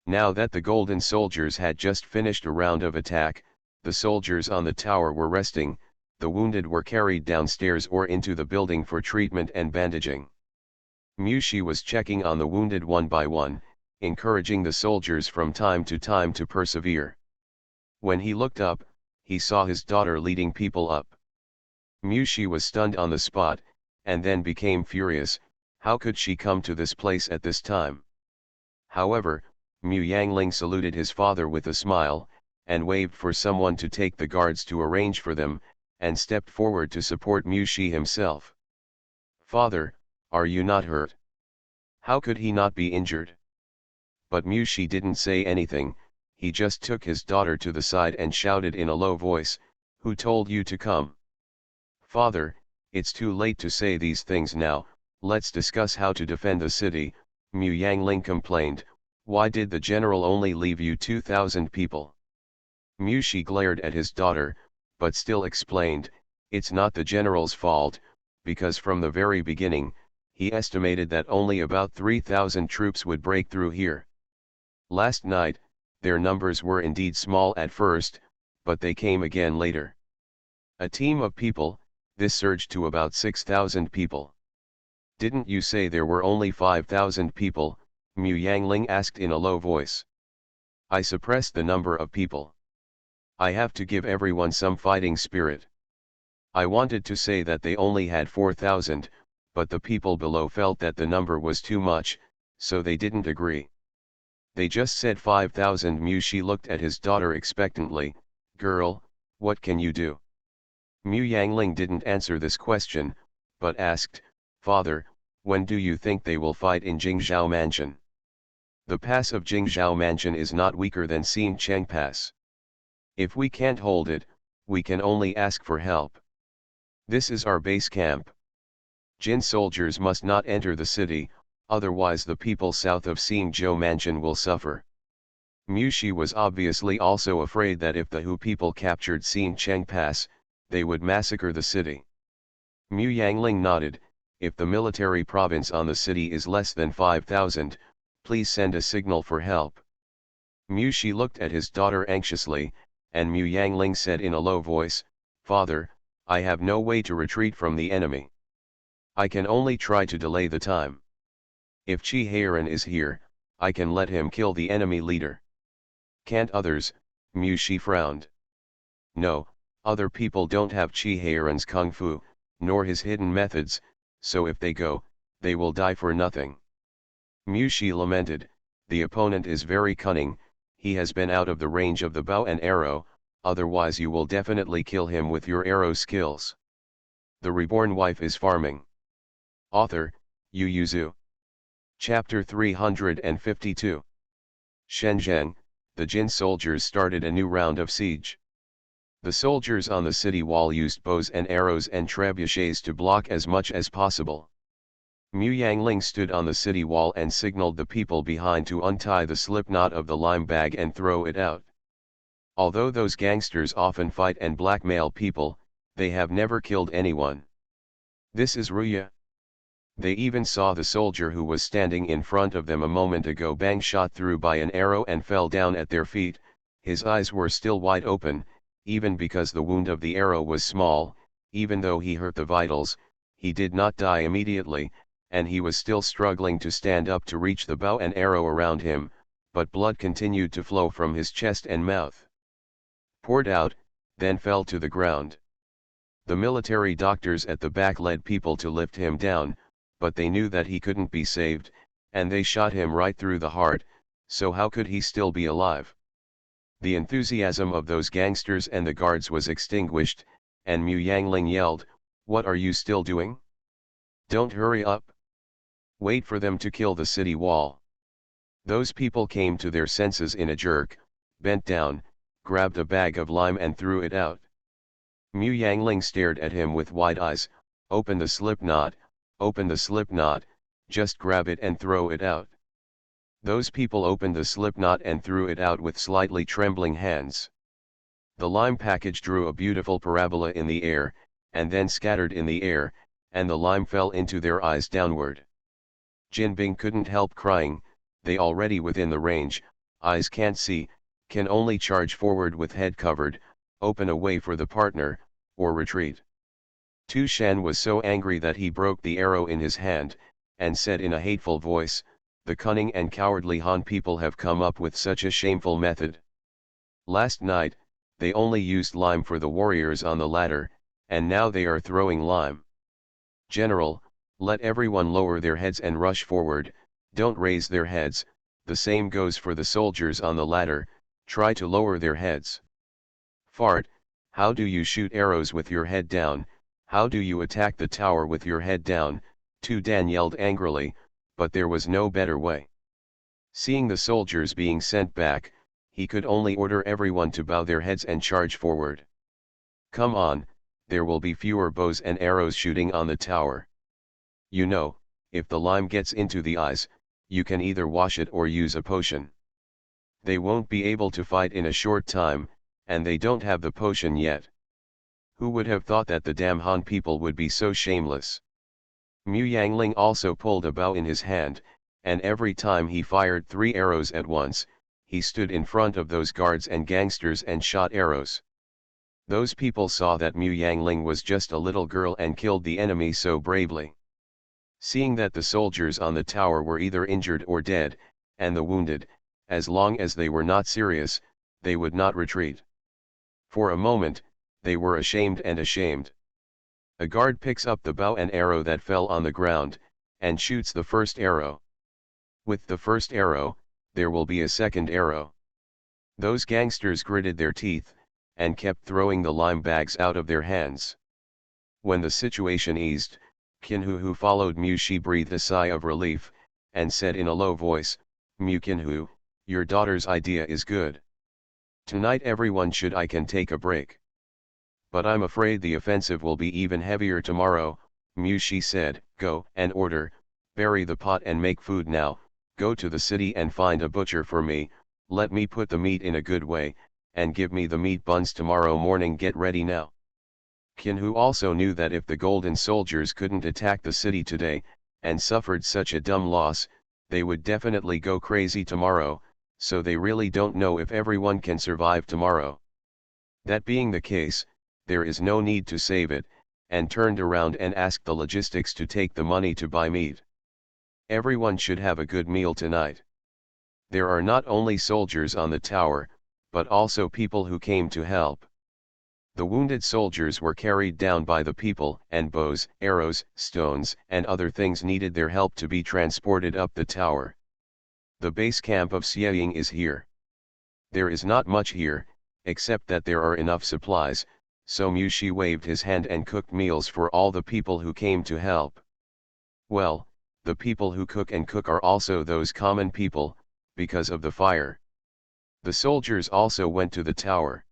Now that the golden soldiers had just finished a round of attack, the soldiers on the tower were resting, the wounded were carried downstairs or into the building for treatment and bandaging. Mu Shi was checking on the wounded one by one, encouraging the soldiers from time to persevere. When he looked up, he saw his daughter leading people up. Mushi was stunned on the spot, and then became furious. How could she come to this place at this time? However, Mu Yangling saluted his father with a smile, and waved for someone to take the guards to arrange for them, and stepped forward to support Mushi himself. "Father, are you not hurt? How could he not be injured?" But Mushi didn't say anything. He just took his daughter to the side and shouted in a low voice, "Who told you to come?" "Father, it's too late to say these things now, let's discuss how to defend the city," Mu Yangling complained. "Why did the general only leave you 2,000 people?" Mushi glared at his daughter, but still explained, "It's not the general's fault, because from the very beginning, he estimated that only about 3,000 troops would break through here. Last night, their numbers were indeed small at first, but they came again later. A team of people, this surged to about 6,000 people." "Didn't you say there were only 5,000 people?" Mu Yangling asked in a low voice. "I suppressed the number of people. I have to give everyone some fighting spirit. I wanted to say that they only had 4,000, but the people below felt that the number was too much, so they didn't agree. They just said 5,000. Mushi looked at his daughter expectantly. "Girl, what can you do?" Mu Yangling didn't answer this question, but asked, "Father, when do you think they will fight in Jingzhou Mansion?" "The pass of Jingzhou Mansion is not weaker than Xincheng Pass. If we can't hold it, we can only ask for help. This is our base camp. Jin soldiers must not enter the city, otherwise the people south of Xinzhou Mansion will suffer." Mushi was obviously also afraid that if the Hu people captured Xincheng Pass, they would massacre the city. Mu Yangling nodded. "If the military province on the city is less than 5,000, please send a signal for help." Mushi looked at his daughter anxiously, and Mu Yangling said in a low voice, "Father, I have no way to retreat from the enemy. I can only try to delay the time. If Chi Heiran is here, I can let him kill the enemy leader." "Can't others?" Mushi frowned. "No, other people don't have Chi Heiran's kung fu, nor his hidden methods, so if they go, they will die for nothing." Mushi lamented, "The opponent is very cunning, he has been out of the range of the bow and arrow, otherwise you will definitely kill him with your arrow skills." The Reborn Wife is Farming. Author, Yu Yuzu. Chapter 352. Shenzhen, the Jin soldiers started a new round of siege. The soldiers on the city wall used bows and arrows and trebuchets to block as much as possible. Mu Yangling stood on the city wall and signaled the people behind to untie the slip knot of the lime bag and throw it out. Although those gangsters often fight and blackmail people, they have never killed anyone. This is Ruya. They even saw the soldier who was standing in front of them a moment ago bang shot through by an arrow and fell down at their feet. His eyes were still wide open, even because the wound of the arrow was small. Even though he hurt the vitals, he did not die immediately, and he was still struggling to stand up to reach the bow and arrow around him, but blood continued to flow from his chest and mouth. Poured out, then fell to the ground. The military doctors at the back led people to lift him down, but they knew that he couldn't be saved, and they shot him right through the heart, so how could he still be alive? The enthusiasm of those gangsters and the guards was extinguished, and Mu Yangling yelled, "What are you still doing? Don't hurry up. Wait for them to kill the city wall." Those people came to their senses in a jerk, bent down, grabbed a bag of lime and threw it out. Mu Yangling stared at him with wide eyes. "Open the slip knot, open the slip knot, just grab it and throw it out." Those people opened the slip knot and threw it out with slightly trembling hands. The lime package drew a beautiful parabola in the air, and then scattered in the air, and the lime fell into their eyes downward. Jin Bing couldn't help crying. They already within the range, eyes can't see, can only charge forward with head covered, open a way for the partner, or retreat. Tu Shan was so angry that he broke the arrow in his hand, and said in a hateful voice, The cunning and cowardly Han people have come up with such a shameful method. Last night, they only used lime for the warriors on the ladder, and now they are throwing lime. General, let everyone lower their heads and rush forward, don't raise their heads, the same goes for the soldiers on the ladder, try to lower their heads. Fart, how do you shoot arrows with your head down, how do you attack the tower with your head down, Tu Dan yelled angrily, but there was no better way. Seeing the soldiers being sent back, he could only order everyone to bow their heads and charge forward. Come on, there will be fewer bows and arrows shooting on the tower. You know, if the lime gets into the eyes, you can either wash it or use a potion. They won't be able to fight in a short time, and they don't have the potion yet. Who would have thought that the damn Han people would be so shameless? Mu Yangling also pulled a bow in his hand, and every time he fired 3 arrows at once, he stood in front of those guards and gangsters and shot arrows. Those people saw that Mu Yangling was just a little girl and killed the enemy so bravely. Seeing that the soldiers on the tower were either injured or dead, and the wounded, as long as they were not serious, they would not retreat. For a moment, they were ashamed. A guard picks up the bow and arrow that fell on the ground, and shoots the first arrow. With the first arrow, there will be a second arrow. Those gangsters gritted their teeth, and kept throwing the lime bags out of their hands. When the situation eased, Kinhu, who followed Mu Shi, breathed a sigh of relief, and said in a low voice, Mu Kinhu, your daughter's idea is good. Tonight everyone should I can take a break. But I'm afraid the offensive will be even heavier tomorrow. Mu Shi said, go and order, bury the pot and make food now, go to the city and find a butcher for me, let me put the meat in a good way, and give me the meat buns tomorrow morning. Get ready now. Kinhu also knew that if the golden soldiers couldn't attack the city today, and suffered such a dumb loss, they would definitely go crazy tomorrow, so they really don't know if everyone can survive tomorrow. That being the case, there is no need to save it, and turned around and asked the logistics to take the money to buy meat. Everyone should have a good meal tonight. There are not only soldiers on the tower, but also people who came to help. The wounded soldiers were carried down by the people, and bows, arrows, stones, and other things needed their help to be transported up the tower. The base camp of Xieying is here. There is not much here, except that there are enough supplies, so Mu Shi waved his hand and cooked meals for all the people who came to help. Well, the people who cook are also those common people, because of the fire. The soldiers also went to the tower.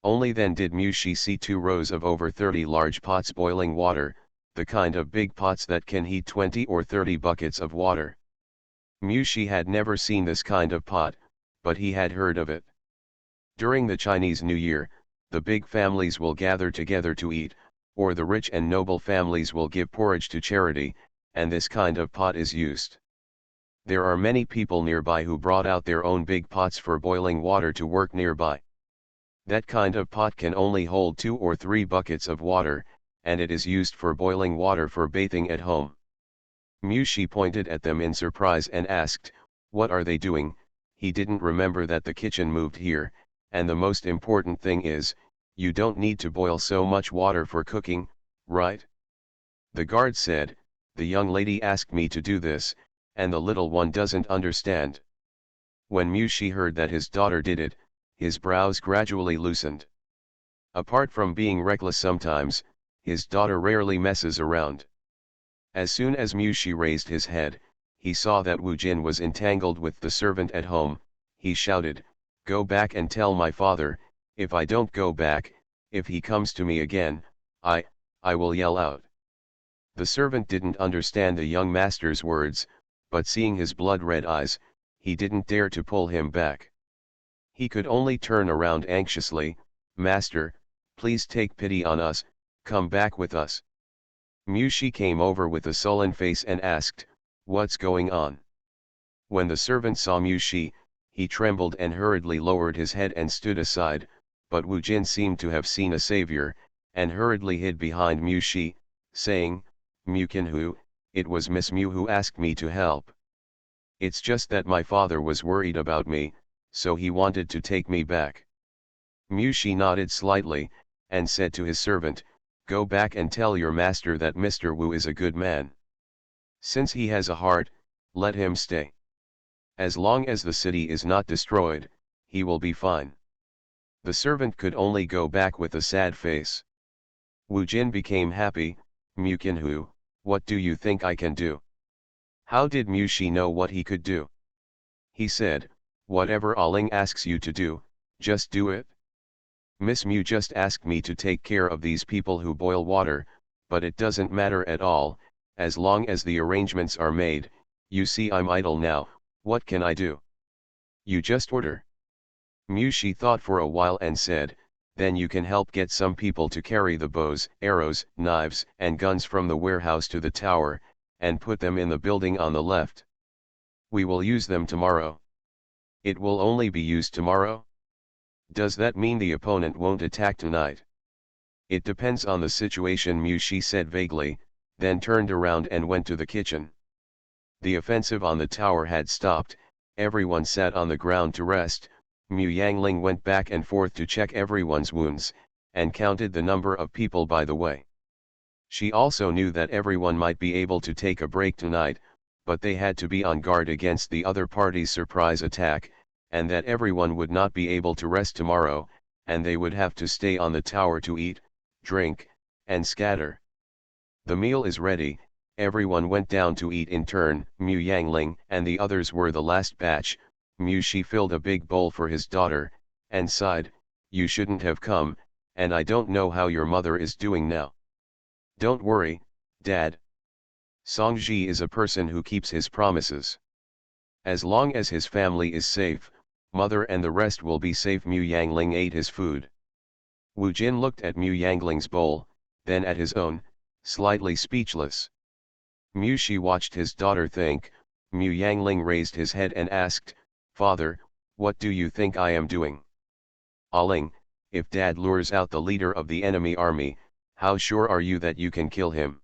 Only then did Mu Shi see 2 rows of over 30 large pots boiling water, the kind of big pots that can heat 20 or 30 buckets of water. Mu Shi had never seen this kind of pot, but he had heard of it. During the Chinese New Year, the big families will gather together to eat, or the rich and noble families will give porridge to charity, and this kind of pot is used. There are many people nearby who brought out their own big pots for boiling water to work nearby. That kind of pot can only hold 2 or 3 buckets of water, and it is used for boiling water for bathing at home. Mu Shi pointed at them in surprise and asked, what are they doing? He didn't remember that the kitchen moved here, and the most important thing is, you don't need to boil so much water for cooking, right? The guard said, the young lady asked me to do this, and the little one doesn't understand. When Mu Shi heard that his daughter did it, his brows gradually loosened. Apart from being reckless sometimes, his daughter rarely messes around. As soon as Mu Shi raised his head, he saw that Wu Jin was entangled with the servant at home. He shouted, go back and tell my father, if I don't go back, if he comes to me again, I will yell out. The servant didn't understand the young master's words, but seeing his blood-red eyes, he didn't dare to pull him back. He could only turn around anxiously, Master, please take pity on us, come back with us. Mu Shi came over with a sullen face and asked, what's going on? When the servant saw Mu Shi, he trembled and hurriedly lowered his head and stood aside, but Wu Jin seemed to have seen a savior, and hurriedly hid behind Mu Shi, saying, Mu Kinhu, it was Miss Mu who asked me to help. It's just that my father was worried about me, so he wanted to take me back. Mushi nodded slightly, and said to his servant, "Go back and tell your master that Mr. Wu is a good man. Since he has a heart, let him stay. As long as the city is not destroyed, he will be fine." The servant could only go back with a sad face. Wu Jin became happy. "Mukinhu, what do you think I can do?" How did Mushi know what he could do? He said, "Whatever Aling asks you to do, just do it." "Miss Mu just asked me to take care of these people who boil water, but it doesn't matter at all, as long as the arrangements are made. You see I'm idle now, what can I do?" "You just order." Mushi thought for a while and said, "Then you can help get some people to carry the bows, arrows, knives and guns from the warehouse to the tower, and put them in the building on the left. We will use them tomorrow." "It will only be used tomorrow? Does that mean the opponent won't attack tonight?" "It depends on the situation," Mushi said vaguely, then turned around and went to the kitchen. The offensive on the tower had stopped, everyone sat on the ground to rest. Mu Yangling went back and forth to check everyone's wounds, and counted the number of people by the way. She also knew that everyone might be able to take a break tonight, but they had to be on guard against the other party's surprise attack, and that everyone would not be able to rest tomorrow, and they would have to stay on the tower to eat, drink, and scatter. "The meal is ready." Everyone went down to eat in turn. Mu Yangling and the others were the last batch. Mushi filled a big bowl for his daughter, and sighed, "You shouldn't have come, and I don't know how your mother is doing now." "Don't worry, Dad. Songji is a person who keeps his promises. As long as his family is safe, mother and the rest will be safe." Mu Yangling ate his food. Wu Jin looked at Mu Yangling's bowl, then at his own, slightly speechless. Mushi watched his daughter think. Mu Yangling raised his head and asked, "Father, what do you think I am doing?" "Aling, if Dad lures out the leader of the enemy army, how sure are you that you can kill him?"